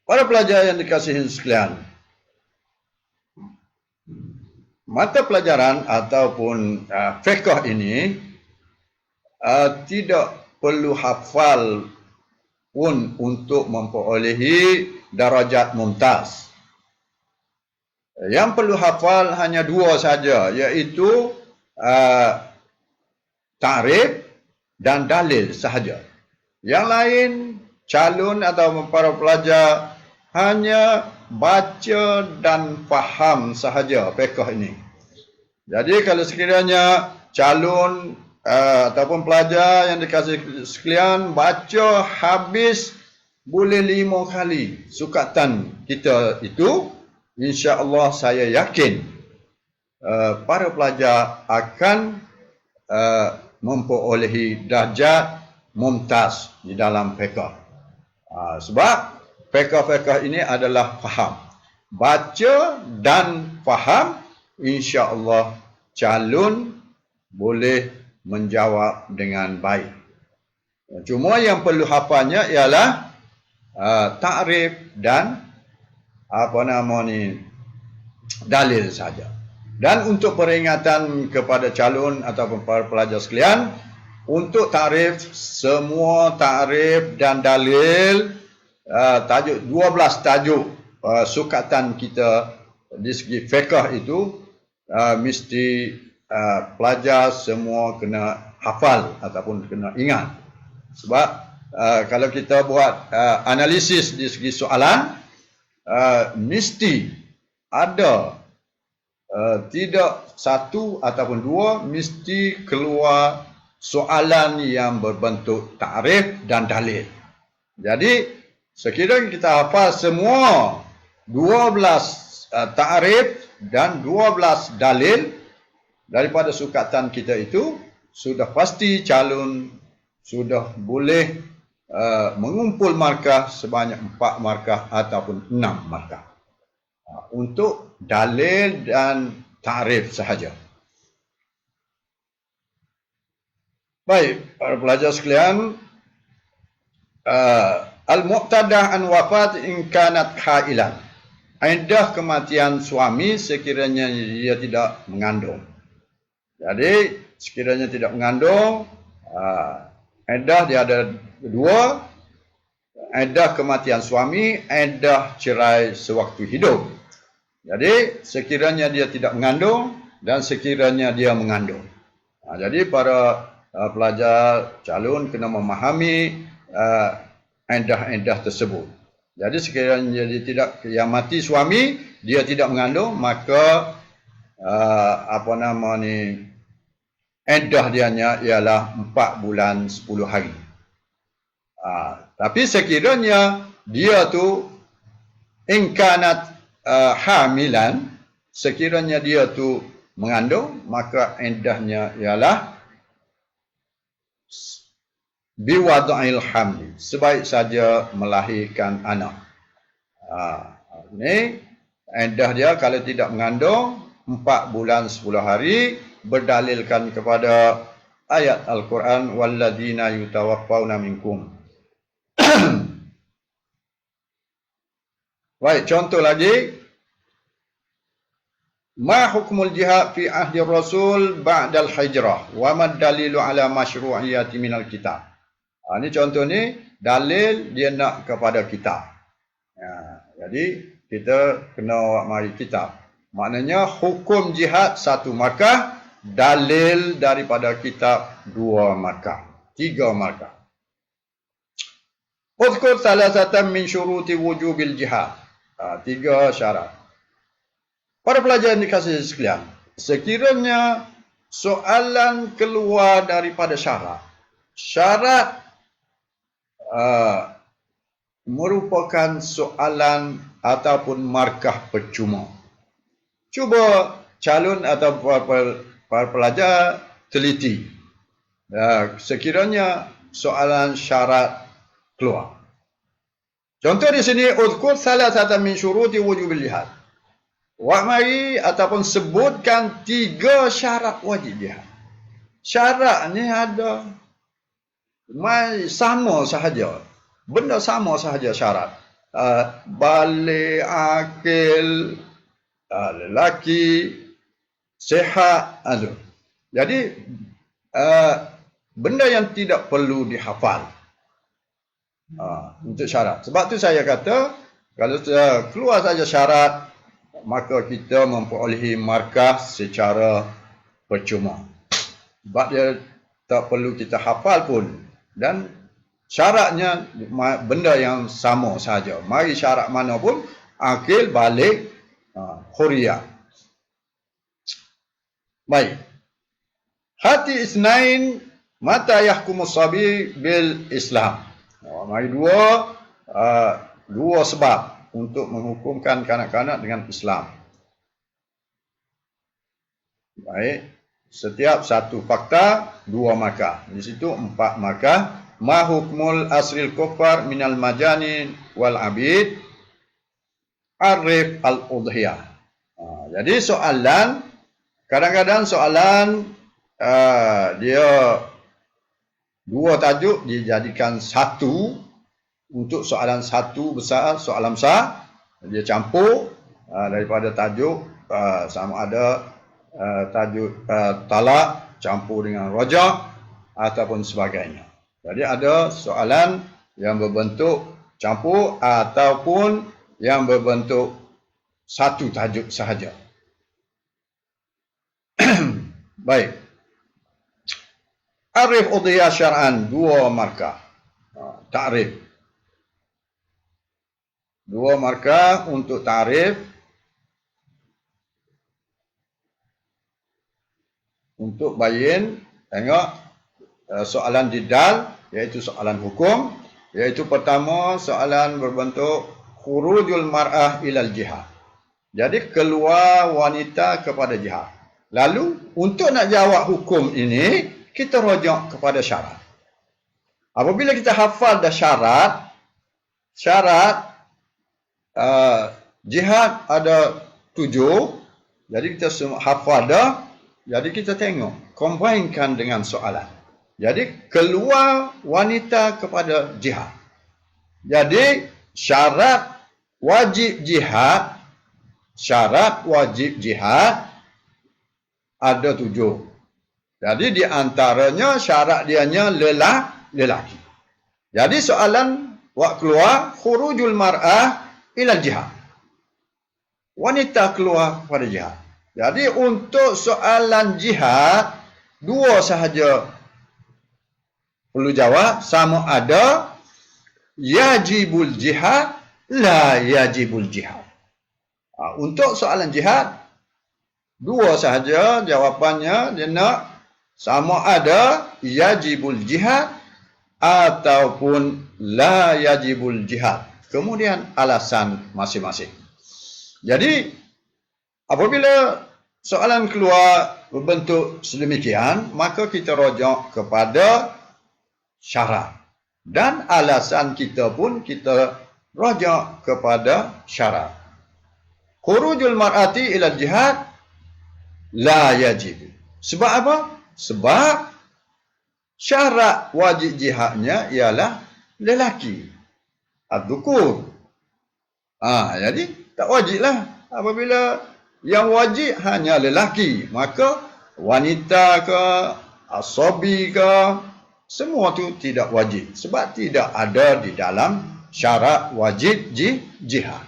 Para pelajar yang dikasihi sekalian, mata pelajaran ataupun fiqh ini tidak perlu hafal pun untuk memperolehi darajat mumtaz. Yang perlu hafal hanya 2 saja, iaitu ta'rif dan dalil sahaja. Yang lain, calon atau para pelajar hanya baca dan faham sahaja fiqh ini. Jadi kalau sekiranya calon ataupun pelajar yang dikasih sekalian baca habis boleh 5 kali sukatan kita itu, insya-Allah saya yakin para pelajar akan memperolehi darjat mumtaz di dalam fiqh. Sebab fiqh ini adalah faham. Baca dan faham, insya-Allah calon boleh menjawab dengan baik. Cuma yang perlu hafalnya ialah ta'rif dan dalil saja. Dan untuk peringatan kepada calon ataupun para pelajar sekalian, untuk ta'rif, semua ta'rif dan dalil, tajuk 12 tajuk sukatan kita di segi fiqh itu mesti pelajar semua kena hafal ataupun kena ingat. Sebab kalau kita buat analisis di segi soalan, mesti ada tidak 1 ataupun 2, mesti keluar soalan yang berbentuk ta'rif dan dalil. Jadi sekiranya kita hafal semua 12 ta'rif dan 12 dalil daripada sukatan kita itu, sudah pasti calon sudah boleh mengumpul markah sebanyak 4 markah ataupun 6 markah untuk dalil dan ta'rif sahaja. Baik, para pelajar sekalian, al-muqtadah an wafat in kanat hailan. iddah kematian suami sekiranya dia tidak mengandung. Jadi sekiranya tidak mengandung, iddah dia ada dua, iddah kematian suami, iddah cerai sewaktu hidup. Jadi sekiranya dia tidak mengandung dan sekiranya dia mengandung. Jadi para pelajar calon kena memahami iddah-iddah tersebut. Jadi sekiranya dia tidak yang mati suami, dia tidak mengandung, maka iddah dianya ialah 4 bulan 10 hari. Tapi sekiranya dia tu ingkanat hamilan, sekiranya dia tu mengandung, maka iddahnya ialah biwada'il hamli, sebaik saja melahirkan anak. Ini iddah dia kalau tidak mengandung 4 bulan 10 hari, berdalilkan kepada ayat Al-Quran, walladzina yutawaffawna minkum. Baik, contoh lagi. Ma hukmul jihad fi ahdi Rasul ba'dal hijrah wa mad dalilu ala masyru'iyati minal kitab. Ini contoh ni dalil dia nak kepada kitab. Jadi kita kena mari kitab. Maknanya hukum jihad 1 markah, dalil daripada kitab 2 markah, 3 markah. Uzkur salasatan min syuruti wujubil jihad. 3 syarat. Para pelajar yang dikasihi sekalian, sekiranya soalan keluar daripada syarat, syarat merupakan soalan ataupun markah percuma. Cuba calon atau para pelajar teliti. Sekiranya soalan syarat keluar. Contoh di sini, uzkur salasatan min syuruti wujubil jihad. Mari ataupun sebutkan 3 syarat wajib jihad. Syarat ni ada sama sahaja. Benda sama sahaja syarat. Balik, akil, lelaki, sihat. Jadi benda yang tidak perlu dihafal untuk syarat. Sebab tu saya kata, kalau keluar saja syarat, maka kita memperolehi markah secara percuma. Sebab dia tak perlu kita hafal pun. Dan syaratnya benda yang sama saja. Mari syarat mana pun, akil, balik, huriyah. Baik. Hati isnain mata yahkumus sabi bil Islam. Mari dua sebab untuk menghukumkan kanak-kanak dengan Islam. Baik, setiap 1 fakta 2 markah. Di situ 4 markah. Ma hukmul asril kufar minal majani wal abid arif al-udhiyah. Jadi soalan, kadang-kadang soalan dia 2 tajuk dijadikan 1 untuk soalan 1 besar, soalan besar, dia campur daripada tajuk sama ada tajuk talak campur dengan rajak ataupun sebagainya. Jadi ada soalan yang berbentuk campur ataupun yang berbentuk 1 tajuk sahaja. Baik. Arif udhiyah syar'an 2 markah. Ta'rif. 2 markah untuk ta'rif. Untuk bayin, tengok soalan jidal, iaitu soalan hukum. Iaitu pertama, soalan berbentuk khurujul mar'ah ilal jihad. Jadi keluar wanita kepada jihad. Lalu untuk nak jawab hukum ini, kita rujuk kepada syarat. Apabila kita hafal dah syarat jihad ada 7, jadi kita hafal dah, jadi kita tengok, combinekan dengan soalan. Jadi keluar wanita kepada jihad. Jadi syarat wajib jihad syarat wajib jihad ada 7. Jadi di antaranya syarat dianya lelaki. Jadi soalan wak keluar khurujul mar'ah ila jihad. Wanita keluar pada jihad. Jadi untuk soalan jihad 2 sahaja perlu jawab, sama ada yajibul jihad, la yajibul jihad. Untuk soalan jihad 2 sahaja jawapannya, dia nak sama ada yajibul jihad ataupun la yajibul jihad. Kemudian alasan masing-masing. Jadi apabila soalan keluar berbentuk sedemikian, maka kita rujuk kepada syarat. Dan alasan kita pun kita rujuk kepada syarat. Khurujul mar'ati ila jihad la yajib. Sebab apa? Sebab syarat wajib jihadnya ialah lelaki. Ad-dukur. Jadi tak wajiblah. Apabila yang wajib hanya lelaki, maka wanita ke, asabi ke, semua tu tidak wajib. Sebab tidak ada di dalam syarat wajib jihad.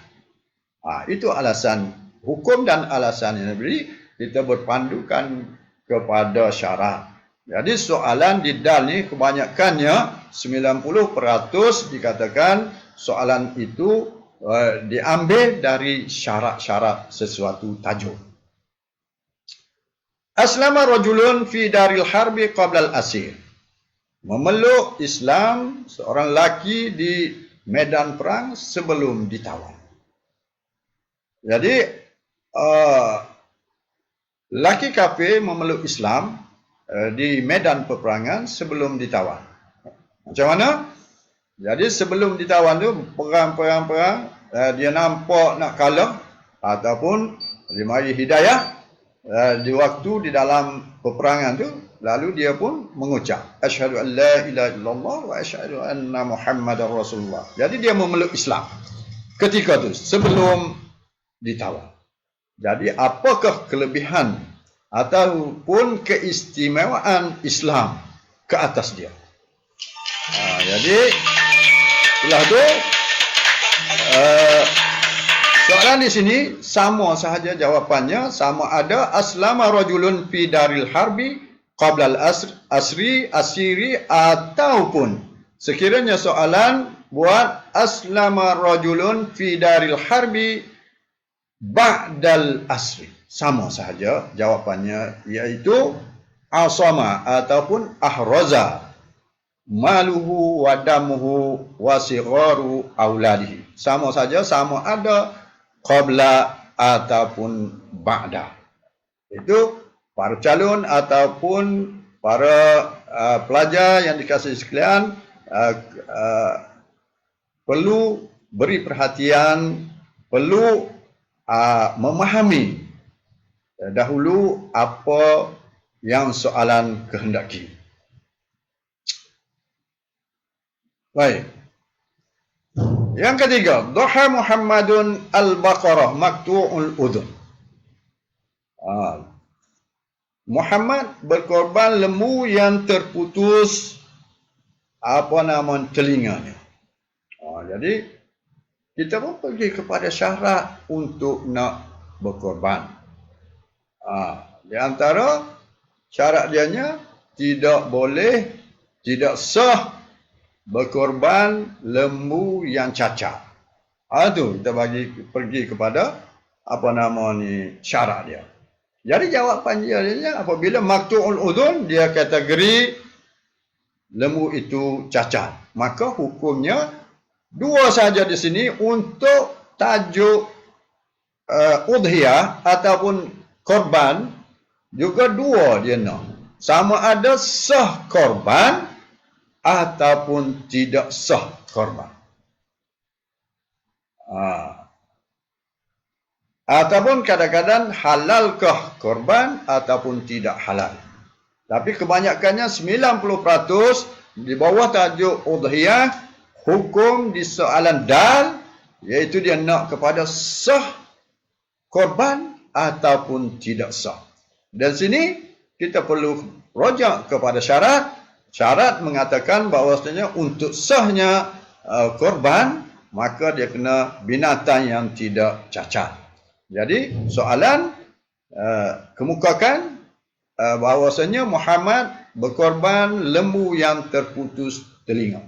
Itu alasan hukum dan alasan yang diberi. Kita berpandukan kepada syarat. Jadi soalan di DAL ni kebanyakannya 90% dikatakan soalan itu diambil dari syarat-syarat sesuatu tajuk. Aslama rajulun fi daril harbi qabla al-asir. Memeluk Islam seorang lelaki di medan perang sebelum ditawan. Jadi lelaki kafir memeluk Islam di medan peperangan sebelum ditawan. Macam mana? Jadi sebelum ditawan tu perang, dia nampak nak kalah ataupun dia mari hidayah di waktu di dalam peperangan tu, lalu dia pun mengucap asyhadu an la ilaha illallah wa asyhadu anna muhammadar rasulullah. Jadi dia memeluk Islam ketika tu sebelum ditawan. Jadi apakah kelebihan ataupun keistimewaan Islam ke atas dia? Jadi setelah tu soalan di sini sama sahaja jawapannya, sama ada aslama rajulun fi daril harbi qabla al-asri asiri, ataupun sekiranya soalan buat aslama rajulun fi daril harbi ba'dal asri, sama sahaja jawapannya, iaitu asama ataupun ahraza maluhu wa damuhu wa sigharu auladihi. Sama saja, sama ada qabla ataupun ba'da. Itu para calon ataupun para pelajar yang dikasihi sekalian perlu beri perhatian, perlu memahami dahulu apa yang soalan kehendaki. Baik. Yang ketiga, Duha Muhammadun al-Baqarah maktu'ul udhun. Muhammad berkorban lembu yang terputus telinganya. Jadi kita pun pergi kepada syarat untuk nak berkorban. Di antara syarat dianya tidak boleh, tidak sah berkorban lembu yang cacat. Itu kita pergi kepada syarat dia. Jadi jawapan dia apabila maktu'ul udhun dia kategori lembu itu cacat, maka hukumnya 2 saja di sini untuk tajuk udhiyah ataupun korban, juga 2 dia nak. Sama ada sah korban ataupun tidak sah korban. Ataupun kadang-kadang halalkah korban ataupun tidak halal. Tapi kebanyakannya 90% di bawah tajuk udhiyah, hukum di soalan dal, iaitu dia nak kepada sah korban ataupun tidak sah. Dan sini kita perlu rojak kepada syarat. Syarat mengatakan bahawasanya untuk sahnya korban, maka dia kena binatang yang tidak cacat. Jadi soalan kemukakan bahawasanya Muhammad berkorban lembu yang terputus telinga.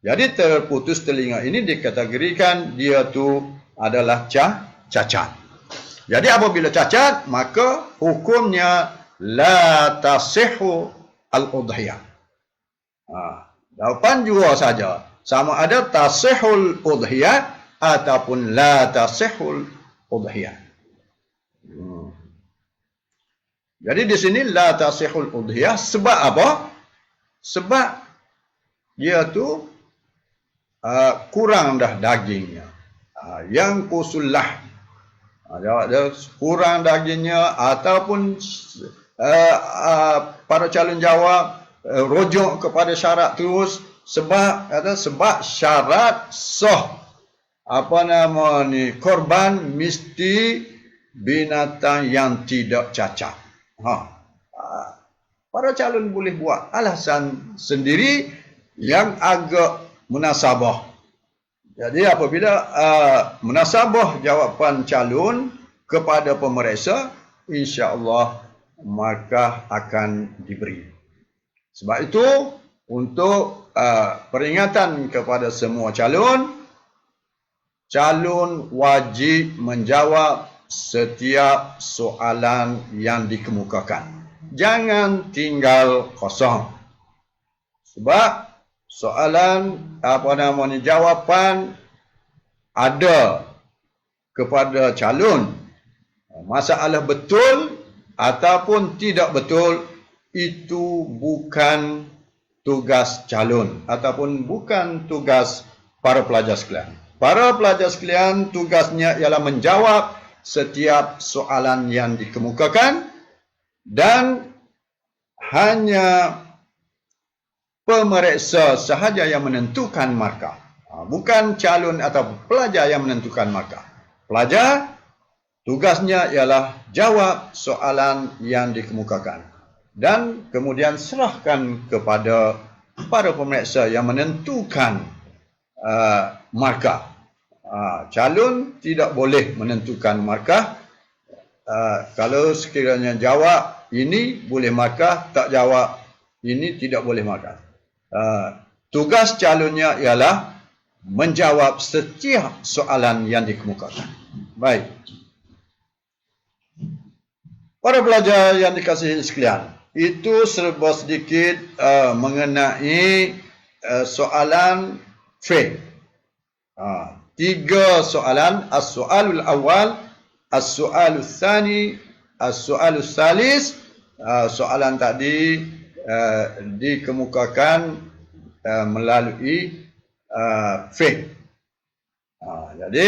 Jadi terputus telinga ini dikategorikan dia tu adalah cacat. Jadi apabila cacat, maka hukumnya la tasihhu al-udhiyah. Jawapan dua saja. Sama ada tasihul udhiyah ataupun la tasihul udhiyah. Jadi di sini la tasihul udhiyah sebab apa? Sebab dia tu kurang dah dagingnya. Yang kusullah. Dia kurang dagingnya ataupun para calon jawab rujuk kepada syarat terus sebab syarat sah korban mesti binatang yang tidak cacat. Para calon boleh buat alasan sendiri yang agak munasabah. Jadi apabila munasabah jawapan calon kepada pemeriksa, insya-Allah maka akan diberi. Sebab itu untuk peringatan kepada semua calon wajib menjawab setiap soalan yang dikemukakan. Jangan tinggal kosong. Sebab soalan jawapan ada kepada calon. Masalah betul ataupun tidak betul itu bukan tugas calon ataupun bukan tugas para pelajar sekalian. Para pelajar sekalian tugasnya ialah menjawab setiap soalan yang dikemukakan dan hanya pemeriksa sahaja yang menentukan markah. Bukan calon atau pelajar yang menentukan markah. Pelajar tugasnya ialah jawab soalan yang dikemukakan dan kemudian serahkan kepada para pemeriksa yang menentukan markah. Calon tidak boleh menentukan markah. Kalau sekiranya jawab ini boleh markah, tak jawab ini tidak boleh markah. Tugas calonnya ialah menjawab setiap soalan yang dikemukakan. Baik. Para pelajar yang dikasihi sekalian, itu serba sedikit mengenai soalan fiqh. 3 soalan, as-soalul awal, as-soalul tsani, as-soalul tsalis. Soalan tadi dikemukakan melalui fiqh. Jadi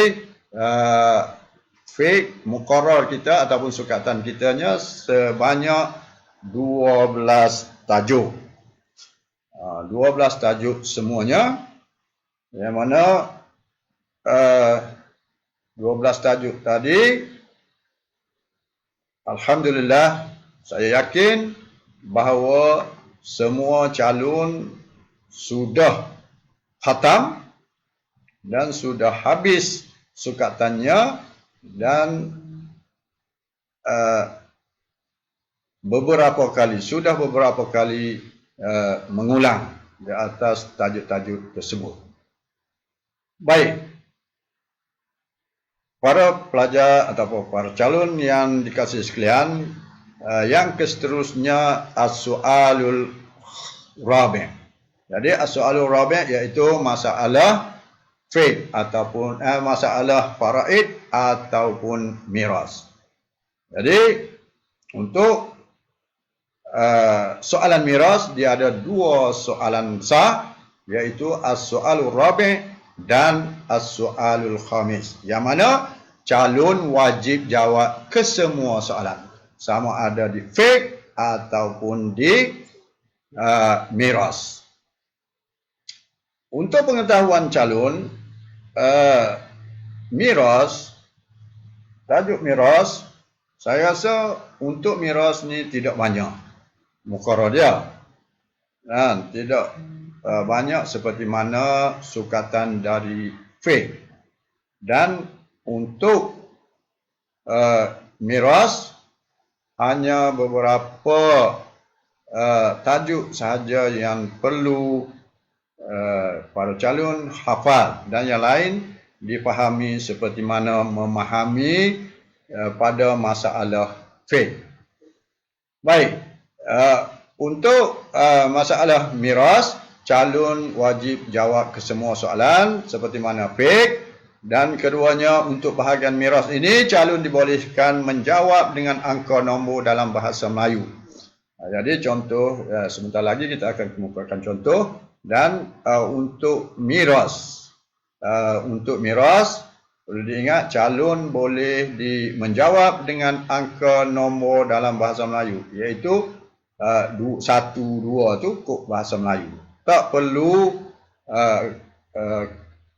fiqh muqarrar kita ataupun sukatan kitanya sebanyak 12 tajuk. 12 tajuk semuanya, yang mana 12 tajuk tadi alhamdulillah saya yakin bahawa semua calon sudah khatam dan sudah habis sukatannya dan beberapa kali mengulang di atas tajuk-tajuk tersebut. Baik. Para pelajar ataupun para calon yang dikasihi sekalian, yang seterusnya as-soalul rabi'. Jadi as-soalul rabi' iaitu masalah fiqh ataupun masalah faraid ataupun miras. Jadi untuk soalan miras dia ada 2 soalan besar, iaitu as-soalul rabi' dan as-soalul khamis, yang mana calon wajib jawab ke semua soalan, sama ada di fiqh ataupun di miras. Untuk pengetahuan calon, miras tajuk miras, saya rasa untuk miras ni tidak banyak mukarrar dia. Dan tidak banyak seperti mana sukatan dari fiqh. Dan untuk miras hanya beberapa tajuk sahaja yang perlu para calon hafal, dan yang lain difahami seperti mana memahami pada masalah fiqh. Baik, untuk masalah miras, calon wajib jawab ke semua soalan seperti mana fiqh. Dan keduanya, untuk bahagian miras ini, calon dibolehkan menjawab dengan angka nombor dalam bahasa Melayu. Jadi contoh, sebentar lagi kita akan kemukakan contoh. Dan untuk miras, perlu diingat, calon boleh menjawab dengan angka nombor dalam bahasa Melayu, iaitu 1, 2 tu kod bahasa Melayu. Tak perlu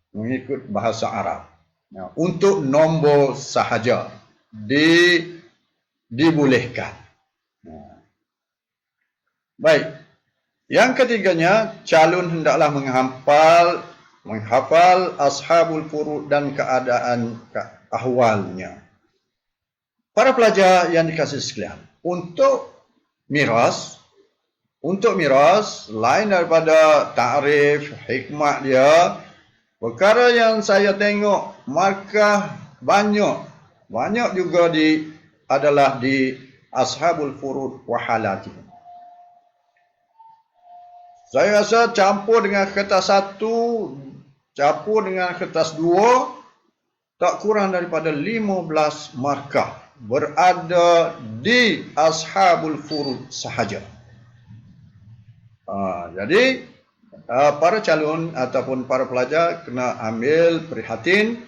mengikut bahasa Arab. Untuk nombor sahaja dibolehkan. Baik. Yang ketiganya, calon hendaklah menghafal ashabul furud dan keadaan ahwalnya. Para pelajar yang dikasihi sekalian, untuk miras, lain daripada ta'rif, hikmah dia, perkara yang saya tengok markah banyak juga adalah di ashabul furud wa halatihim. Saya rasa campur dengan kertas 1, campur dengan kertas 2, tak kurang daripada 15 markah berada di ashabul furud sahaja. Jadi para calon ataupun para pelajar kena ambil prihatin,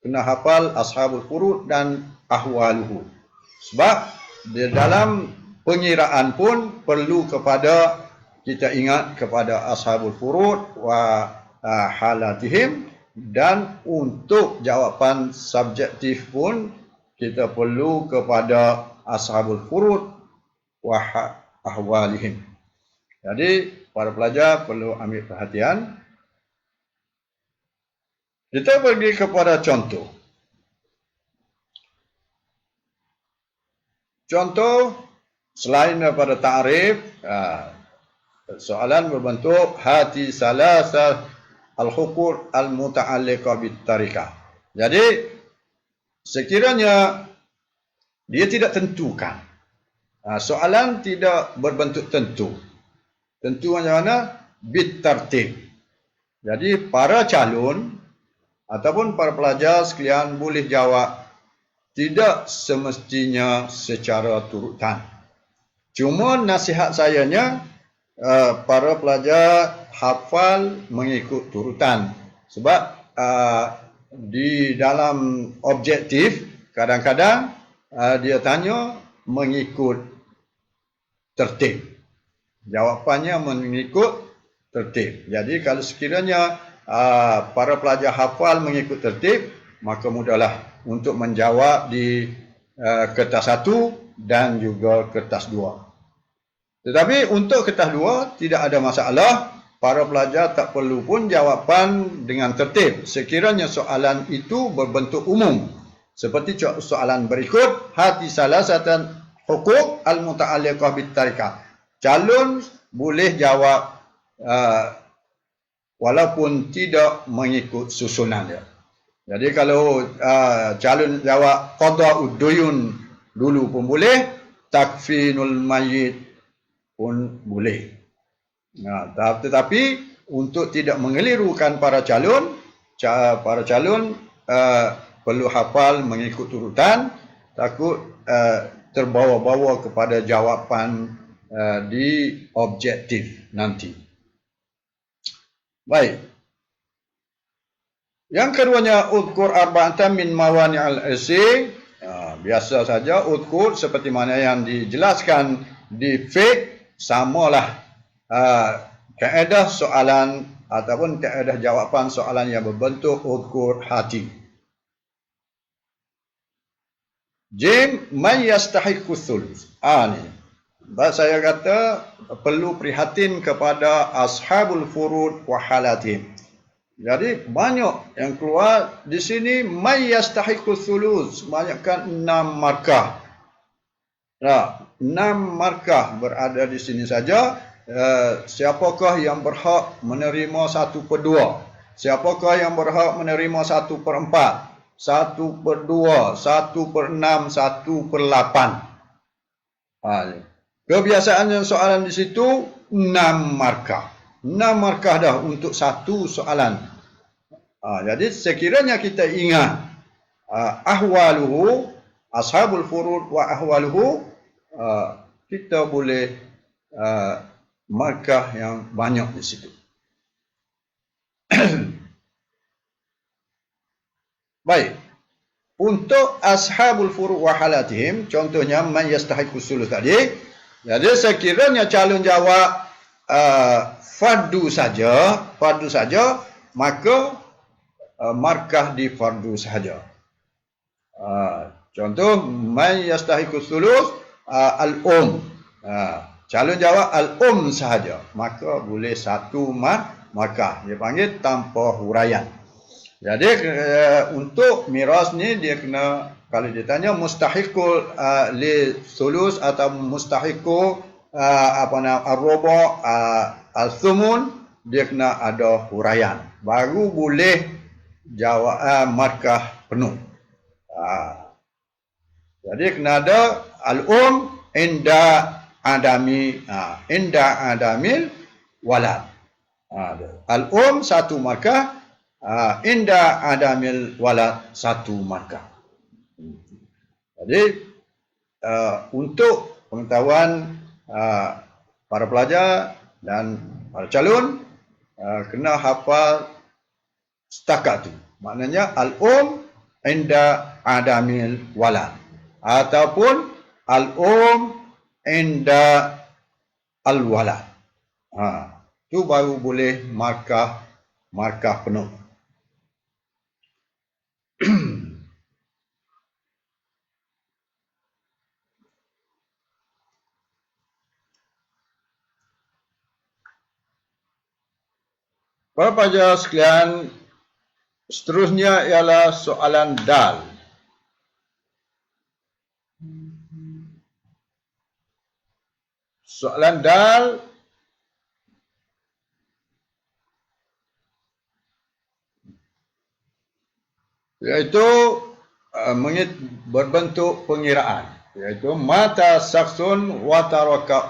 kena hafal ashabul furud dan ahwaluhu. Sebab di dalam pengiraan pun perlu kita ingat kepada ashabul furud wa halatihim, dan untuk jawapan subjektif pun kita perlu kepada ashabul furud wa ahwalihim. Jadi para pelajar perlu ambil perhatian. Kita pergi kepada contoh. Selain daripada ta'rif, soalan berbentuk hati salasah al-huquq al-muta'alliqah bit-tarikah. Jadi, sekiranya dia tidak tentukan, soalan tidak berbentuk tentu. Tentu macam mana? Bit-tartib. Jadi, para calon ataupun para pelajar sekalian boleh jawab tidak semestinya secara turutan. Cuma nasihat sayanya, para pelajar hafal mengikut turutan. Sebab di dalam objektif, kadang-kadang dia tanya mengikut tertib. Jawapannya mengikut tertib. Jadi kalau sekiranya para pelajar hafal mengikut tertib, maka mudahlah untuk menjawab di kertas 1 dan juga kertas 2. Tetapi untuk kertas 2 tidak ada masalah. Para pelajar tak perlu pun jawapan dengan tertib sekiranya soalan itu berbentuk umum. Seperti soalan berikut, hati salasatan huquq al-muta'alliqah bit-tarikah. Calon boleh jawab walaupun tidak mengikut susunan dia. Jadi kalau calon jawab qada'ud duyun dulu pun boleh, takfinul mayyit pun boleh. Tetapi untuk tidak mengelirukan para calon perlu hafal mengikut turutan, takut terbawa-bawa kepada jawapan di objektif nanti. Baik. Yang keduanya, udkur arba'atan min mawani' al-isi. Biasa saja udkur seperti mana yang dijelaskan di fiqh, samalah kaedah soalan ataupun tiada jawapan soalan yang berbentuk udhkur hati. Jim, man yastahiqu thuluth. Ni. Saya kata perlu prihatin kepada ashabul furud wa halatihim. Jadi banyak yang keluar di sini man yastahiqu thuluth, banyakkan 6 markah. Nah, 6 markah berada di sini saja. Siapakah yang berhak menerima 1/2? Siapakah yang berhak menerima 1/4? 1/2, 1/6, 1/8. Kebiasaannya soalan di situ 6 markah. 6 markah dah untuk satu soalan. Jadi sekiranya kita ingat ahwaluhu, ashabul furud wa ahwaluhu, kita boleh markah yang banyak di situ. Baik. Untuk ashabul furu' wa halatihim, contohnya man yastahiqu thuluth tadi. Jadi sekiranya calon jawab fardu saja, maka markah di fardu saja. Contoh man yastahiqu thuluth al-um. Calon jawab al-um sahaja, maka boleh 1 markah. Dia panggil tanpa huraian. Jadi untuk miras ni dia kena, kalau dia tanya mustahiqul li thuluth atau mustahiqu ar-rubu' al-thumun, dia kena ada huraian, baru boleh jawab markah penuh. Jadi kena ada al-um inda adamil walad. Al-um 1 markah, inda adamil walad 1 markah. Jadi untuk pengetahuan para pelajar dan para calon, kena hafal setakat tu. Maknanya al-um inda adamil walad ataupun al-um inda al-walad. Tu baru boleh markah penuh. Para pelajar sekalian, seterusnya ialah soalan dal. Soalan dal iaitu berbentuk pengiraan, iaitu mata saksun wa taraka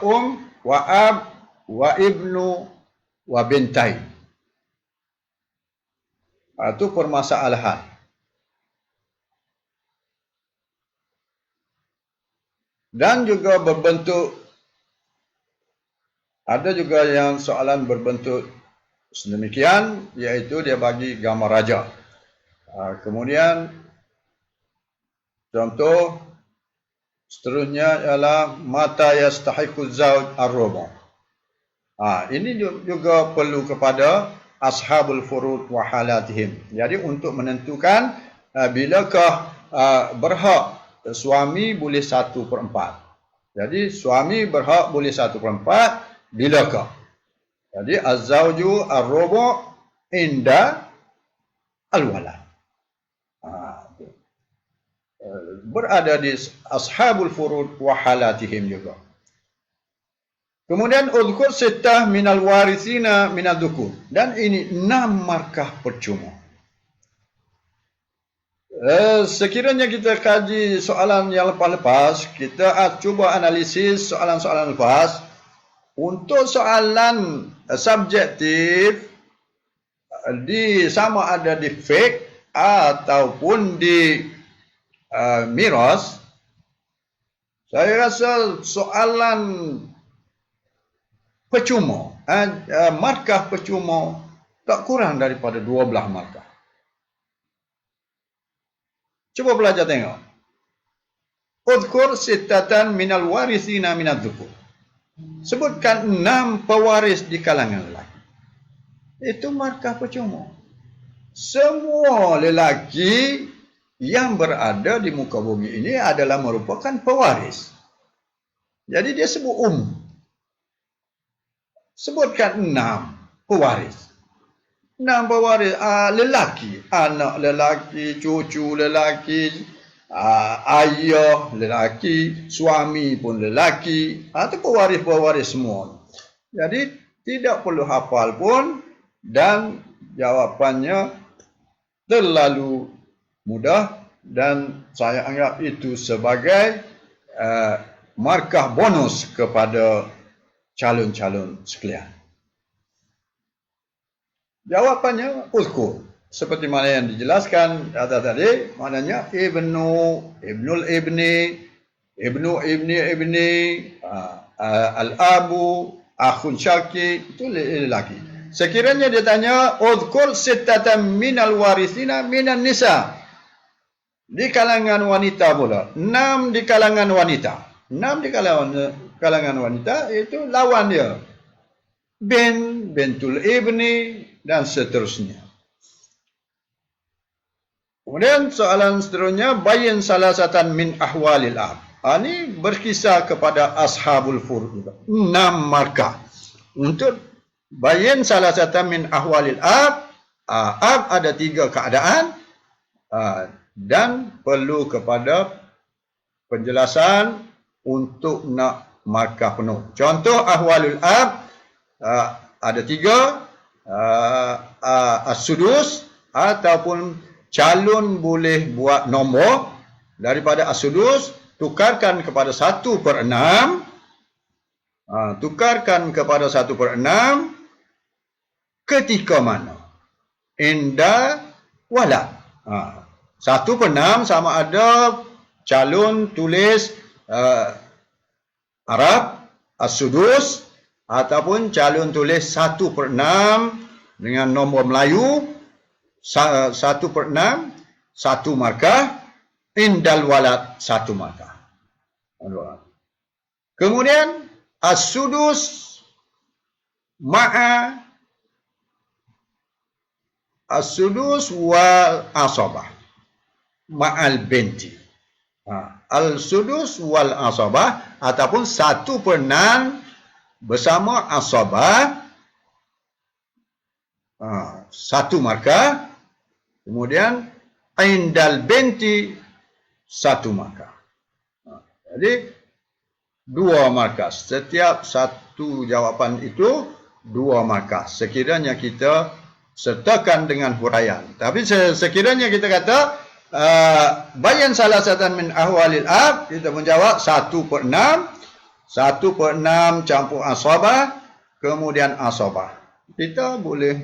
wa ab wa ibnu wa bintai. Itu permasalahan. Dan juga berbentuk, ada juga yang soalan berbentuk sedemikian, iaitu dia bagi gambar raja. Kemudian contoh seterusnya ialah mata yastahiqu zawj ar-rubu'. Ini juga perlu kepada ashabul furud wa halatihim. Jadi untuk menentukan bilakah berhak suami boleh 1/4. Jadi suami berhak boleh 1/4 bilakah? Jadi az-zawju ar-rubu' inda al-walad. Berada di ashabul furud wa halatihim juga. Kemudian udhkur sittah minal warithina minad dhukur. Dan ini 6 markah percuma. Sekiranya kita kaji soalan yang lepas-lepas, kita cuba analisis soalan-soalan lepas. Untuk soalan subjektif, sama ada di fiqh ataupun di miras, saya rasa soalan percuma, markah percuma tak kurang daripada 12 markah. Cuba belajar tengok. Udhkur sittatan minal warithina minad dhukur. Sebutkan 6 pewaris di kalangan lelaki. itu markah percuma. Semua lelaki yang berada di muka bumi ini adalah merupakan pewaris. Jadi dia sebut sebutkan 6 pewaris. 6 pewaris lelaki, anak lelaki, cucu lelaki, ayah lelaki, suami pun lelaki, itu pewaris-pewaris semua. Jadi tidak perlu hafal pun dan jawapannya terlalu mudah dan saya anggap itu sebagai markah bonus kepada calon-calon sekalian. Jawapannya uzkur. Seperti mana yang dijelaskan atas tadi, maknanya ibnul ibni, al-abu, akhun syaki, itu lelaki. Sekiranya dia tanya, uzkur sittatan minal warithina minan nisa. Di kalangan wanita pula. 6 di kalangan wanita. 6 di kalangan wanita, itu lawan dia. Bintul ibni, dan seterusnya. Kemudian soalan seterusnya, bayin salasatan min ahwalil ab. Ini berkisar kepada ashabul furud. 6 markah. Untuk bayin salasatan min ahwalil ab, ab ada 3 keadaan dan perlu kepada penjelasan untuk nak markah penuh. Contoh ahwalul ab ada 3, as-sudus ataupun calon boleh buat nombor daripada as-sudus tukarkan kepada 1/6, tukarkan kepada 1/6 ketika mana? Inda walad. 1/6 sama ada calon tulis Arab as-sudus ataupun calon tulis 1/6 dengan nombor Melayu 1/6, 1 markah, indal walad 1 markah. Kemudian as-sudus ma'a as-sudus wal asabah ma'al binti. Al-sudus wal asabah ataupun 1/6 bersama asabah, 1 markah. Kemudian indal binti 1 markah. Jadi 2 markah. Setiap satu jawapan itu 2 markah. Sekiranya kita sertakan dengan huraian. Tapi sekiranya kita kata bayan salasatan min ahwalil ab, kita menjawab 1/6, 1/6 campur asabah, kemudian asabah. Kita boleh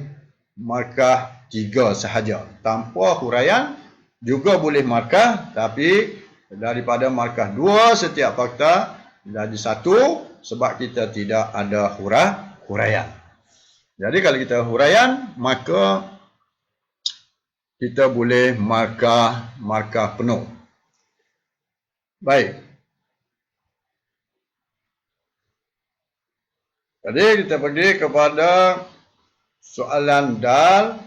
markah 3 sahaja. Tanpa huraian juga boleh markah, tapi daripada markah 2 setiap fakta jadi 1 sebab kita tidak ada huraian. Jadi kalau kita huraian, maka kita boleh markah penuh. Baik. Jadi kita pergi kepada soalan dal.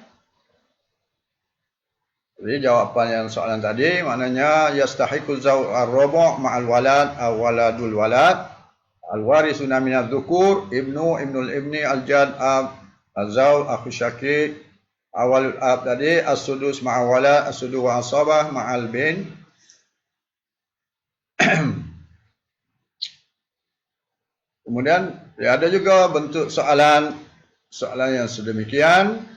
Jadi jawapan yang soalan tadi maknanya yastahiqu zawj ar-rubu' ma'al walad aw waladul walad al-warisuna min adz-dzukur ibnul ibni al-jad ab az-zawj akhu syakik awalul ab tadi as-sudus ma'al walad as-sudus wa asabah ma'al bin. Kemudian ada juga bentuk soalan yang sedemikian.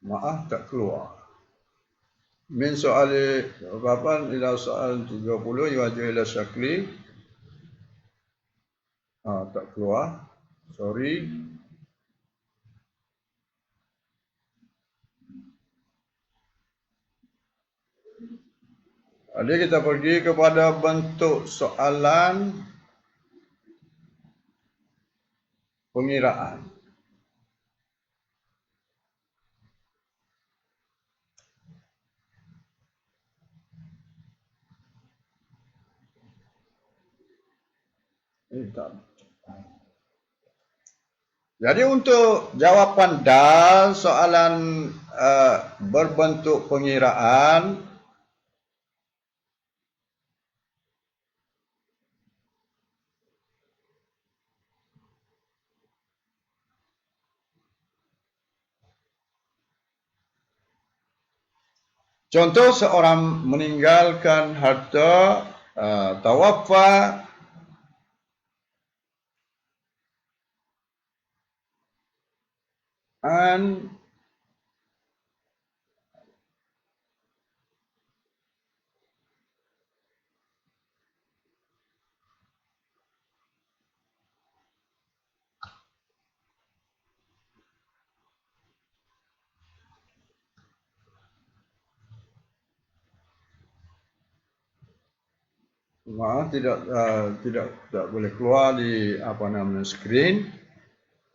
Maaf tak keluar. Min soal jawapan ila soal 30 yuwajih ila syakli. Tak keluar. Sorry. Jadi kita pergi kepada bentuk soalan pengiraan. Jadi untuk jawapan dal soalan berbentuk pengiraan, contoh seorang meninggalkan harta tawaffa an maaf tidak boleh keluar di skrin.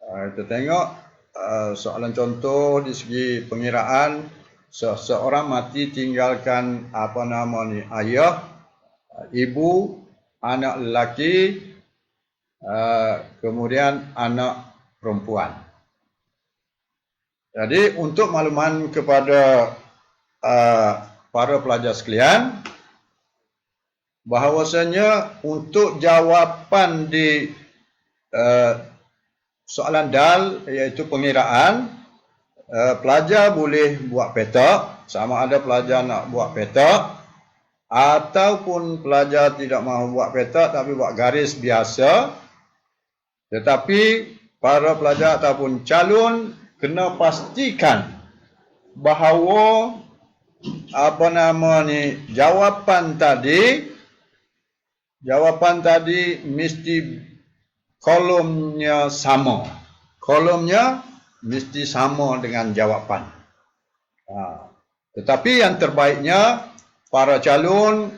Kita tengok soalan contoh di segi pengiraan. Seseorang mati tinggalkan ayah, ibu, anak lelaki, kemudian anak perempuan. Jadi untuk makluman kepada para pelajar sekalian, bahawasanya untuk jawapan di soalan dal iaitu pengiraan, pelajar boleh buat petak, sama ada pelajar nak buat petak ataupun pelajar tidak mahu buat petak tapi buat garis biasa. Tetapi para pelajar ataupun calon kena pastikan bahawa jawapan tadi mesti kolomnya sama. Kolomnya mesti sama dengan jawapan. Tetapi yang terbaiknya para calon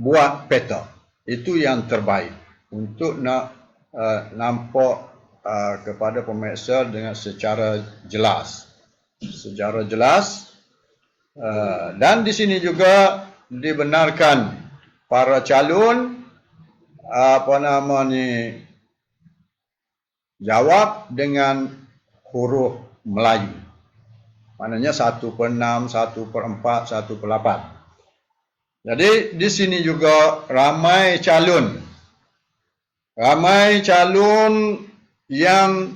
buat peta. Itu yang terbaik untuk nak nampak kepada pemeriksa dengan secara jelas. Dan di sini juga dibenarkan para calon jawab dengan huruf Melayu. Maknanya 1/6, 1/4, 1/8. Jadi di sini juga ramai calon yang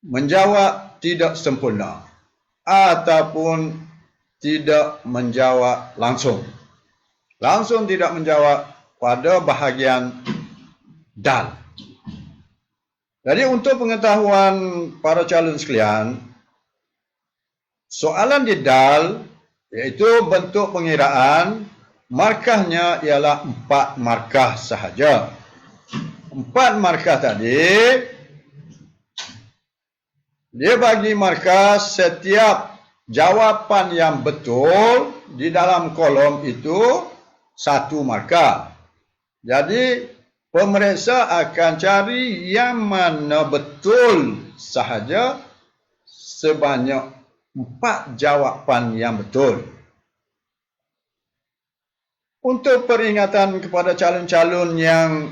menjawab tidak sempurna ataupun tidak menjawab langsung. Langsung tidak menjawab pada bahagian dal. Jadi untuk pengetahuan para calon sekalian, soalan di dal iaitu bentuk pengiraan, markahnya ialah 4 markah sahaja. 4 markah tadi, dia bagi markah setiap jawapan yang betul di dalam kolom itu 1 markah. Jadi pemeriksa akan cari yang mana betul sahaja sebanyak 4 jawapan yang betul. Untuk peringatan kepada calon-calon yang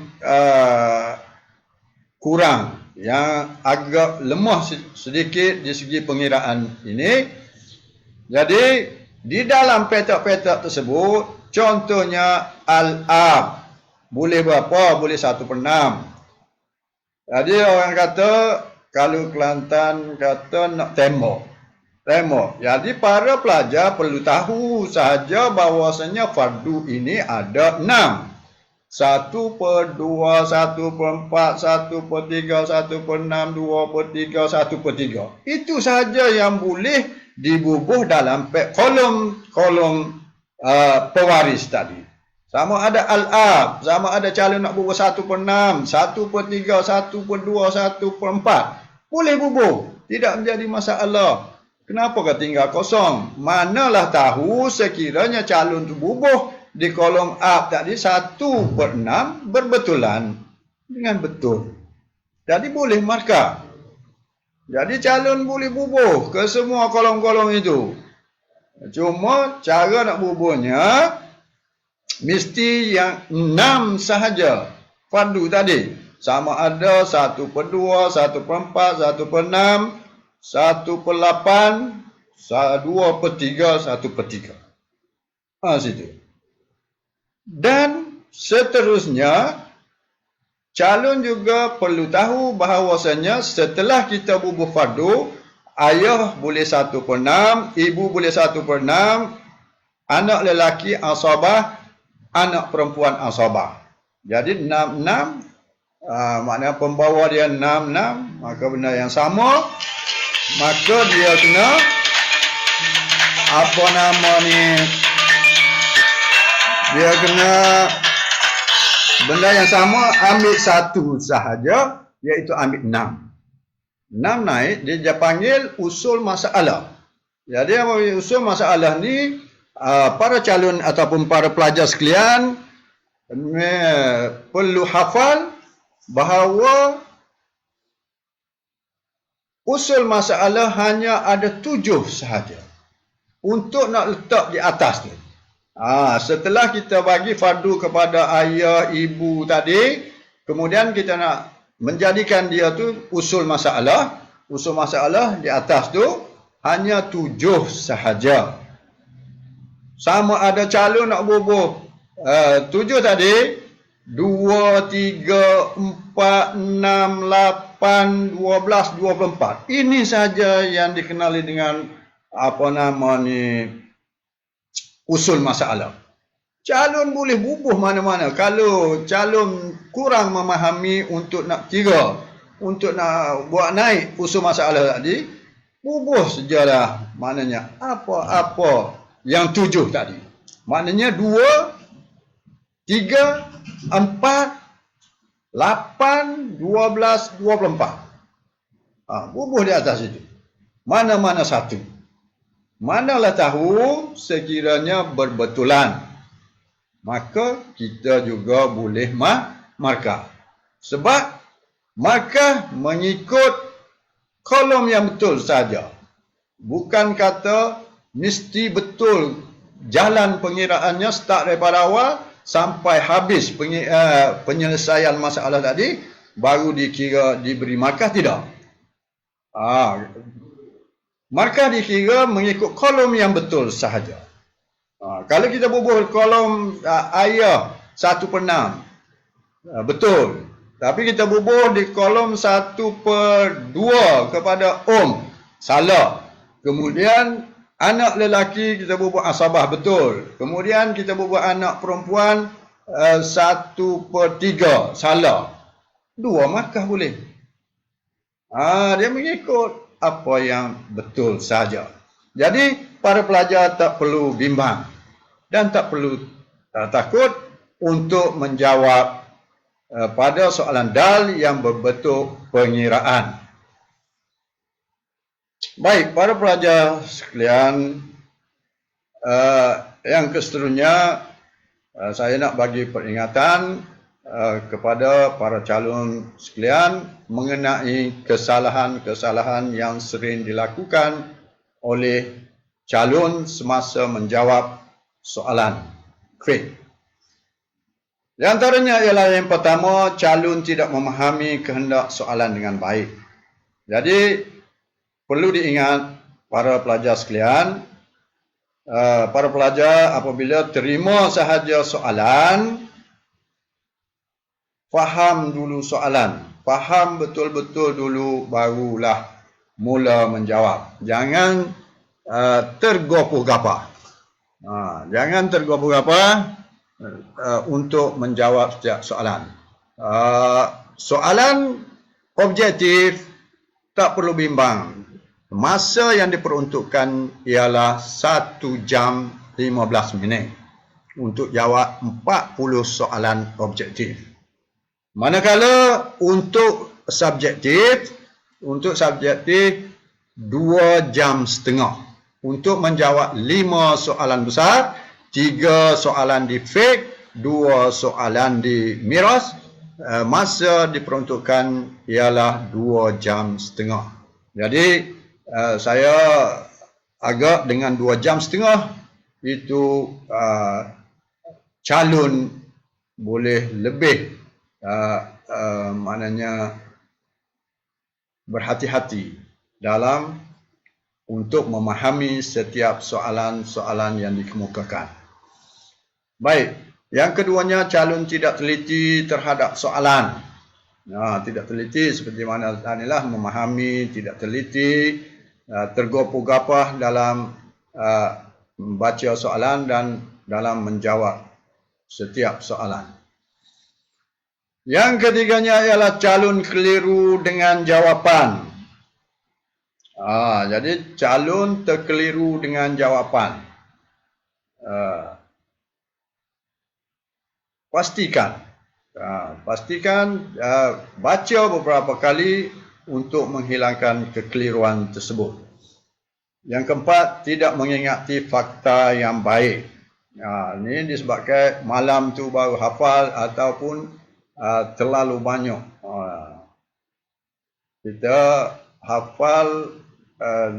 kurang, yang agak lemah sedikit di segi pengiraan ini, jadi di dalam petak-petak tersebut, contohnya al-ab, boleh berapa? Boleh 1/6. Jadi orang kata, kalau Kelantan kata nak tembok. Jadi para pelajar perlu tahu sahaja bahawasanya fardu ini ada 6. 1/2, 1/4, 1/3, 1/6, 2/3, 1/3. Itu sahaja yang boleh dibubuh dalam kolom pewaris tadi. Sama ada al-ab, sama ada calon nak bubuh 1/6, 1/3, 1/2, 1/4. Boleh bubuh, tidak menjadi masalah. Kenapa kau tinggal kosong? Manalah tahu sekiranya calon tu bubuh di kolom ab tadi 1/6 berbetulan dengan betul. Jadi boleh markah. Jadi calon boleh bubuh ke semua kolom-kolom itu. Cuma cara nak bubuhnya mesti yang 6 sahaja. Fardu tadi. Sama ada 1/2, 1/4, 1/6, 1/8, 2/3, 1/3. Situ. Dan seterusnya, calon juga perlu tahu bahawasanya setelah kita bubuh fardu, ayah boleh 1/6, ibu boleh 1/6, anak lelaki asabah, anak perempuan asabah. Jadi 6/6, maknanya pembawa dia 6/6, maka benda yang sama, maka dia kena dia kena benda yang sama, ambil 1 sahaja, iaitu ambil 6. 6 naik, dia panggil usul masalah. Jadi usul masalah ni, para calon ataupun para pelajar sekalian perlu hafal bahawa usul masalah hanya ada 7 sahaja untuk nak letak di atas ni. Setelah kita bagi fardu kepada ayah, ibu tadi, kemudian kita nak menjadikan dia tu usul masalah. Usul masalah di atas tu hanya 7 sahaja. Sama ada calon nak bubuh 7 tadi, 2, 3, 4, 6, 8, 12, 24. Ini saja yang dikenali dengan usul masalah. Calon boleh bubuh mana-mana. Kalau calon kurang memahami untuk nak kira, untuk nak buat naik usul masalah tadi, bubuh sajalah. Maknanya apa-apa yang 7 tadi. Maknanya 2, 3, 4, 8, 12, 24. Bubuh di atas itu. Mana-mana satu. Manalah tahu sekiranya berbetulan, maka kita juga boleh markah. Sebab markah mengikut kolom yang betul saja. Bukan kata mesti betul jalan pengiraannya start daripada awal sampai habis penyelesaian masalah tadi baru dikira diberi markah, tidak. Markah dikira mengikut kolom yang betul sahaja. Kalau kita bubuh kolom ayah 1/6, betul. Tapi kita bubuh di kolom 1/2 kepada salah. Kemudian anak lelaki kita bubuh asabah, betul. Kemudian kita bubuh anak perempuan 1/3, salah. 2 markah boleh. Dia mengikut apa yang betul saja. Jadi para pelajar tak perlu bimbang dan tak perlu takut untuk menjawab pada soalan dal yang berbentuk pengiraan. Baik, para pelajar sekalian, yang seterusnya saya nak bagi peringatan kepada para calon sekalian mengenai kesalahan-kesalahan yang sering dilakukan oleh calon semasa menjawab soalan quiz. Di antaranya ialah yang pertama, calon tidak memahami kehendak soalan dengan baik. Jadi perlu diingat para pelajar sekalian, para pelajar apabila terima sahaja soalan, faham dulu soalan. Faham betul-betul dulu, barulah mula menjawab. Jangan tergopoh-gapah. Jangan tergopoh-gapah untuk menjawab setiap soalan. Soalan objektif tak perlu bimbang. Masa yang diperuntukkan ialah 1 jam 15 minit untuk jawab 40 soalan objektif. Manakala untuk subjektif 2 jam setengah untuk menjawab 5 soalan besar, 3 soalan di fake, 2 soalan di miras. Masa diperuntukkan ialah 2 jam setengah. Jadi saya agak dengan 2 jam setengah itu calon boleh lebih maknanya berhati-hati dalam untuk memahami setiap soalan-soalan yang dikemukakan. Baik, yang keduanya calon tidak teliti terhadap soalan. Tidak teliti seperti mana tadilah, memahami, tidak teliti, tergopoh-gapoh dalam membaca soalan dan dalam menjawab setiap soalan. Yang ketiganya ialah calon keliru dengan jawapan. Jadi calon terkeliru dengan jawapan. Pastikan baca beberapa kali untuk menghilangkan kekeliruan tersebut. Yang keempat, tidak mengingati fakta yang baik. Ini disebabkan malam tu baru hafal ataupun terlalu banyak. Kita hafal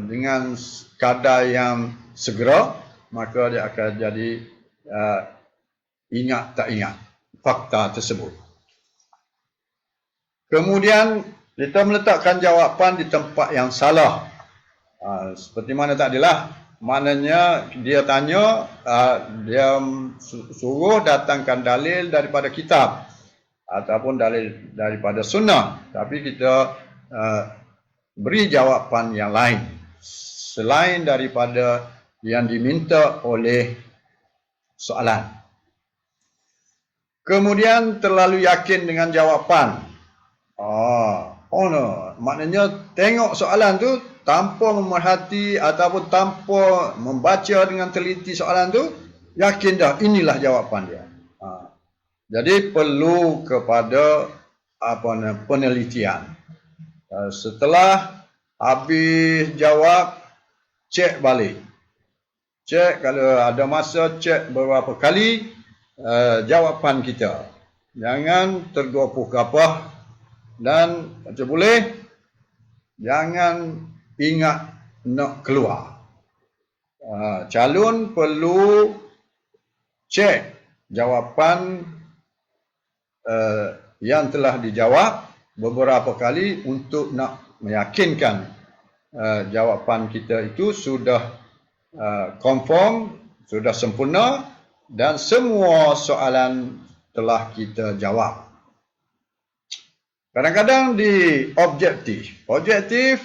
dengan kadar yang segera, maka dia akan jadi ingat tak ingat fakta tersebut. Kemudian kita meletakkan jawapan di tempat yang salah. Seperti mana tadilah, maknanya dia tanya, dia suruh datangkan dalil daripada kitab ataupun dalil daripada sunnah, tapi kita beri jawapan yang lain selain daripada yang diminta oleh soalan. Kemudian terlalu yakin dengan jawapan. Maknanya tengok soalan tu tanpa memerhati ataupun tanpa membaca dengan teliti soalan tu, yakin dah inilah jawapan dia. Jadi perlu kepada penelitian. Setelah habis jawab, cek balik. Cek, kalau ada masa, cek beberapa kali jawapan kita. Jangan tergopoh-gapoh dan macam boleh jangan ingat nak keluar. Calon perlu cek jawapan yang telah dijawab beberapa kali untuk nak meyakinkan jawapan kita itu sudah confirm, sudah sempurna dan semua soalan telah kita jawab. Kadang-kadang di objektif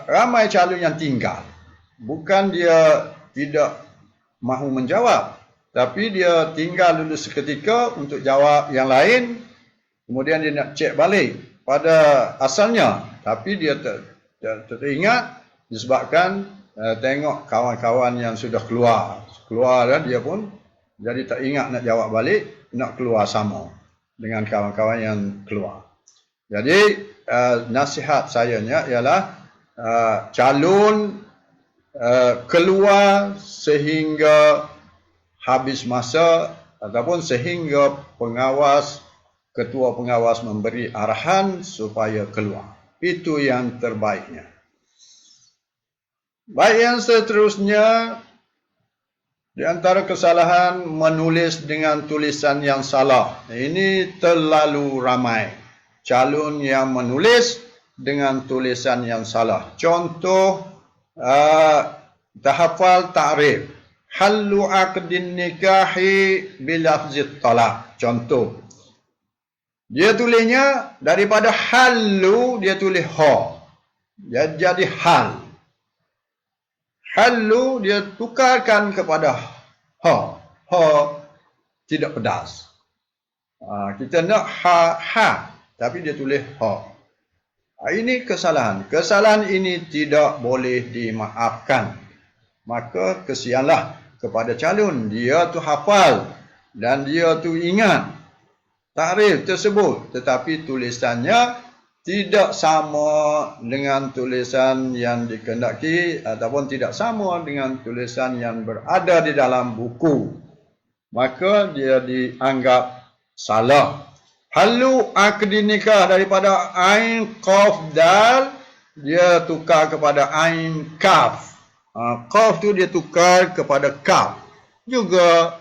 ramai calon yang tinggal. Bukan dia tidak mahu menjawab, tapi dia tinggal dulu seketika untuk jawab yang lain, kemudian dia nak cek balik pada asalnya, tapi dia teringat disebabkan tengok kawan-kawan yang sudah keluar dan dia pun jadi tak ingat nak jawab balik, nak keluar sama dengan kawan-kawan yang keluar. Jadi nasihat sayanya ialah calon keluar sehingga habis masa ataupun sehingga ketua pengawas memberi arahan supaya keluar. Itu yang terbaiknya. Baik, yang seterusnya, di antara kesalahan menulis dengan tulisan yang salah. Ini terlalu ramai calon yang menulis dengan tulisan yang salah. Contoh, tahafal ta'rif. Hallu aqdin nikahi bilafzit talaq. Contoh, dia tulisnya daripada hallu, dia tulis ha. Dia jadi hal. Hallu dia tukarkan kepada ha. Ha tidak pedas. Kita nak ha, tapi dia tulis ha. Ini kesalahan. Kesalahan ini tidak boleh dimaafkan. Maka kesianlah kepada calon. Dia tu hafal dan dia tu ingat takrif tersebut, tetapi tulisannya tidak sama dengan tulisan yang dikehendaki ataupun tidak sama dengan tulisan yang berada di dalam buku. Maka dia dianggap salah. Halu akdi nikah daripada ain qaf dal dia tukar kepada ain kaf. Qaf tu dia tukar kepada kaf. Juga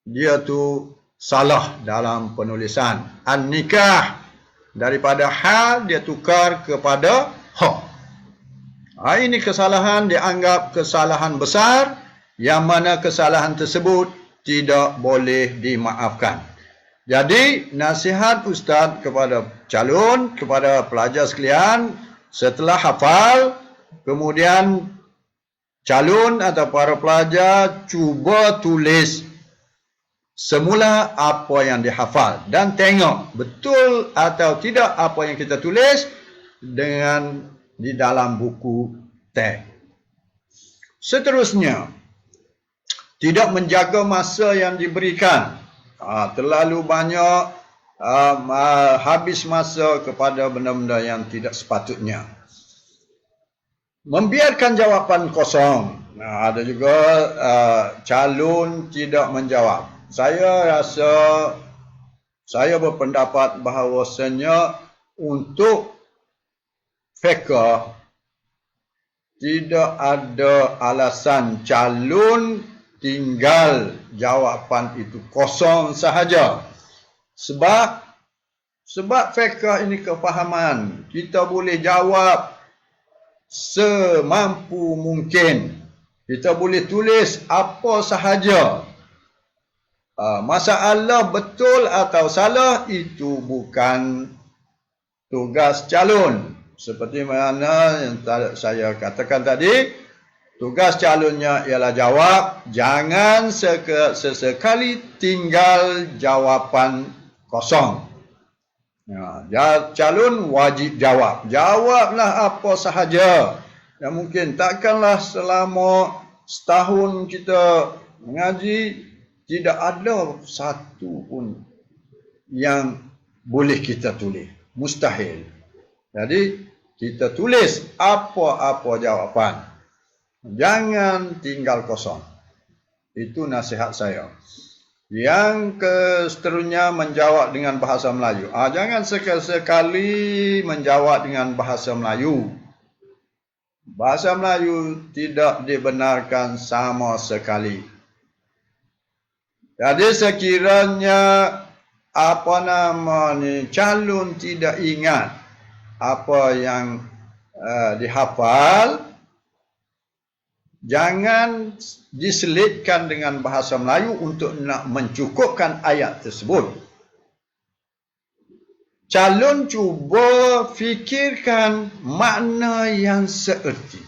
dia tu salah dalam penulisan. An-nikah daripada ha dia tukar kepada ha. Ini kesalahan dianggap kesalahan besar yang mana kesalahan tersebut tidak boleh dimaafkan. Jadi nasihat ustaz kepada calon, kepada pelajar sekalian, setelah hafal, kemudian calon atau para pelajar cuba tulis semula apa yang dihafal dan tengok betul atau tidak apa yang kita tulis dengan di dalam buku teks. Seterusnya, tidak menjaga masa yang diberikan. Terlalu banyak habis masa kepada benda-benda yang tidak sepatutnya. Membiarkan jawapan kosong. Ada juga calon tidak menjawab. Saya rasa, saya berpendapat bahawasanya untuk fiqh tidak ada alasan calon tinggal jawapan itu kosong sahaja. Sebab fiqh ini kefahaman. Kita boleh jawab semampu mungkin. Kita boleh tulis apa sahaja. Masalah betul atau salah itu bukan tugas calon. Seperti mana yang saya katakan tadi, tugas calonnya ialah jawab. Jangan sesekali tinggal jawapan kosong. Calon wajib jawab. Jawablah apa sahaja. Yang mungkin takkanlah selama setahun kita mengaji, tidak ada satu pun yang boleh kita tulis. Mustahil. Jadi, kita tulis apa-apa jawapan. Jangan tinggal kosong. Itu nasihat saya. Yang seterusnya menjawab dengan bahasa Melayu. Jangan sekali-sekali menjawab dengan bahasa Melayu. Bahasa Melayu tidak dibenarkan sama sekali. Jadi sekiranya calon tidak ingat apa yang dihafal, jangan diselitkan dengan bahasa Melayu untuk nak mencukupkan ayat tersebut. Calon cuba fikirkan makna yang seerti.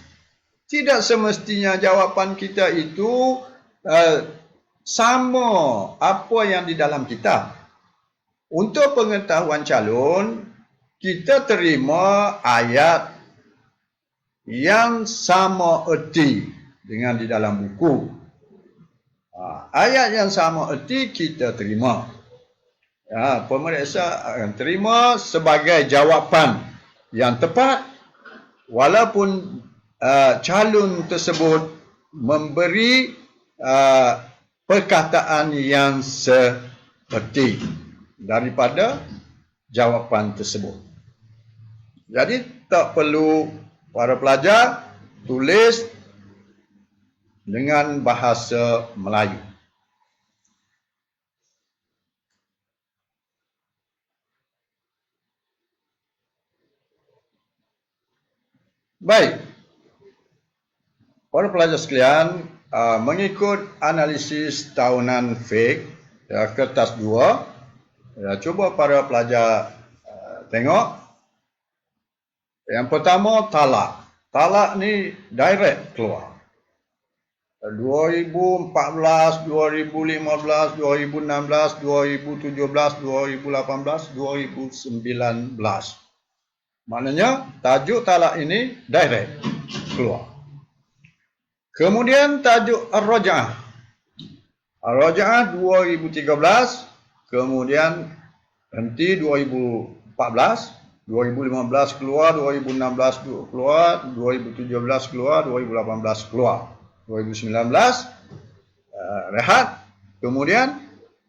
Tidak semestinya jawapan kita itu sama apa yang di dalam kitab. Untuk pengetahuan calon, kita terima ayat yang sama erti dengan di dalam buku. Ayat yang sama erti kita terima. Pemeriksa akan terima sebagai jawapan yang tepat walaupun calon tersebut memberi perkataan yang seperti daripada jawapan tersebut. Jadi tak perlu para pelajar tulis dengan bahasa Melayu. Baik, para pelajar sekalian, mengikut analisis tahunan fiqh kertas 2, cuba para pelajar tengok. Yang pertama, talak. Talak ni direct keluar. 2014, 2015, 2016, 2017, 2018, 2019. Maknanya tajuk talak ini direct keluar. Kemudian tajuk Ar-Raja'ah. Ar-Raja'ah 2013, kemudian henti 2014, 2015 keluar, 2016 keluar, 2017 keluar, 2018 keluar, 2019 rehat, kemudian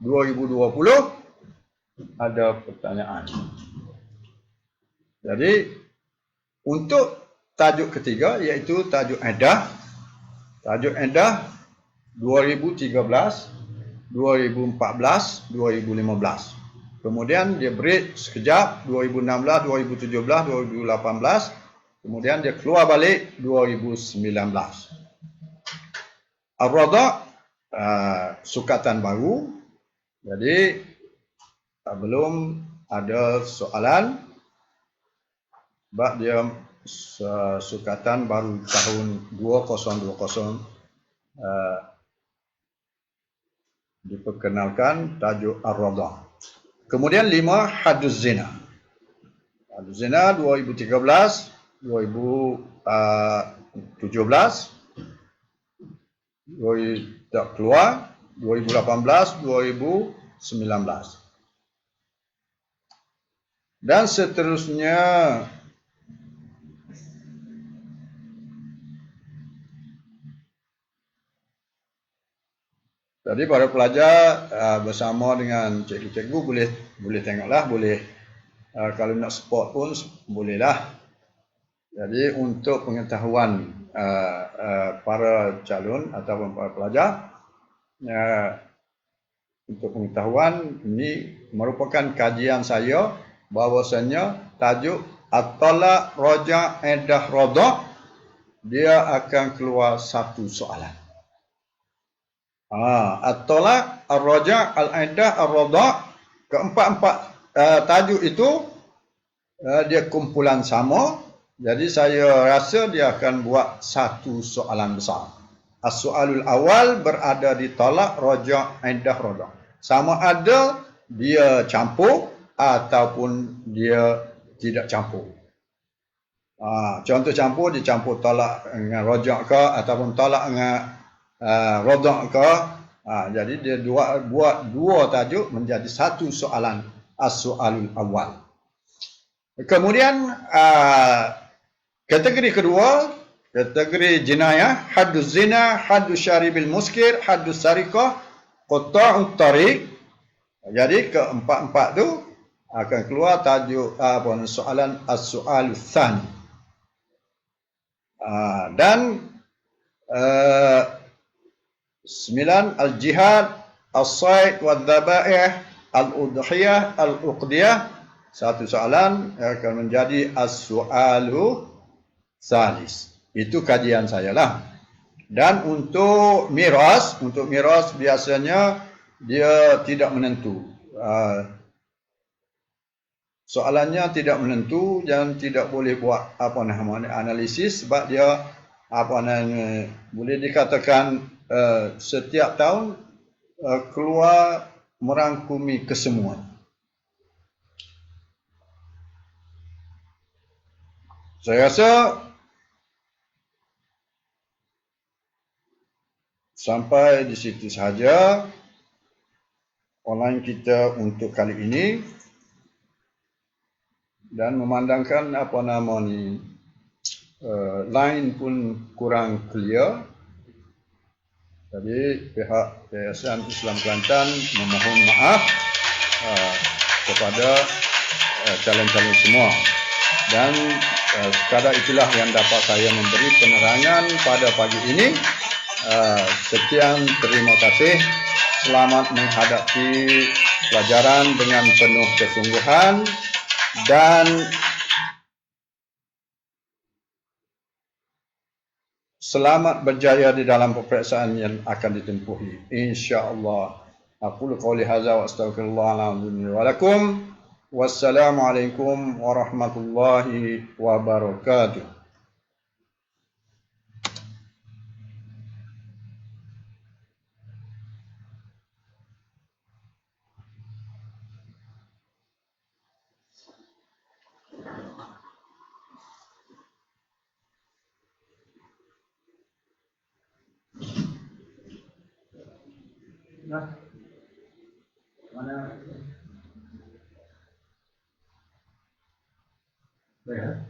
2020 ada pertanyaan. Jadi Untuk tajuk ketiga iaitu tajuk Iddah. Tajuk Iddah 2013, 2014, 2015. Kemudian dia break sekejap 2016, 2017, 2018. Kemudian dia keluar balik 2019. Ar-Radha sukatan baru. Jadi belum ada soalan. Sebab dia sukatan baru tahun 2020 diperkenalkan tajuk Ar-Radha. Kemudian 5 Hadduz Zina. Hadduz Zina 2013, 2017 tak keluar 2018, 2019 dan seterusnya. Jadi para pelajar bersama dengan cikgu-cikgu boleh tengoklah, boleh kalau nak support pun bolehlah. Jadi untuk pengetahuan para calon ataupun para pelajar, untuk pengetahuan ini merupakan kajian saya bahawasanya tajuk At-Talaq, Raja', Iddah, Radha, dia akan keluar satu soalan. At-Talaq, Ar-Raja', Al-Iddah, Ar-Radha', keempat-empat tajuk itu dia kumpulan sama. Jadi saya rasa dia akan buat satu soalan besar. As-soalul awal berada di talaq, raja', iddah, radha'. Sama ada dia campur ataupun dia tidak campur. Contoh campur, dia campur talaq dengan raja' ke ataupun talaq dengan radha' ke. Jadi dia buat dua tajuk menjadi satu soalan, as-soalul awal. Kemudian kategori kedua, kategori jenayah, hadduz zina, hadduz syaribil muskir, hadduz sariqah, qata'ut tariq. Jadi keempat-empat tu akan keluar tajuk soalan as-soalul tsani. Dan 9 al-jihad, as-sayd wad-dhaba'ih, al-udhiyah, al-uqdiyah. Satu soalan akan menjadi as-soalu salis. Itu kajian saya lah. Dan untuk miras biasanya dia tidak menentu. Soalannya tidak menentu dan tidak boleh buat analisis sebab dia boleh dikatakan setiap tahun keluar merangkumi kesemuanya. Saya rasa sampai di situ sahaja online kita untuk kali ini, dan memandangkan line pun kurang clear. Jadi pihak Yayasan Islam Kelantan memohon maaf kepada calon-calon semua. Dan sekadar itulah yang dapat saya memberi penerangan pada pagi ini. Sekian, terima kasih. Selamat menghadapi pelajaran dengan penuh kesungguhan dan selamat berjaya di dalam peperiksaan yang akan ditempuhi. InsyaAllah. Aqulu qawli hadza wa astaghfirullahaladzim wa lakum. Wassalamualaikum warahmatullahi wabarakatuh. Nah, mana? Ya.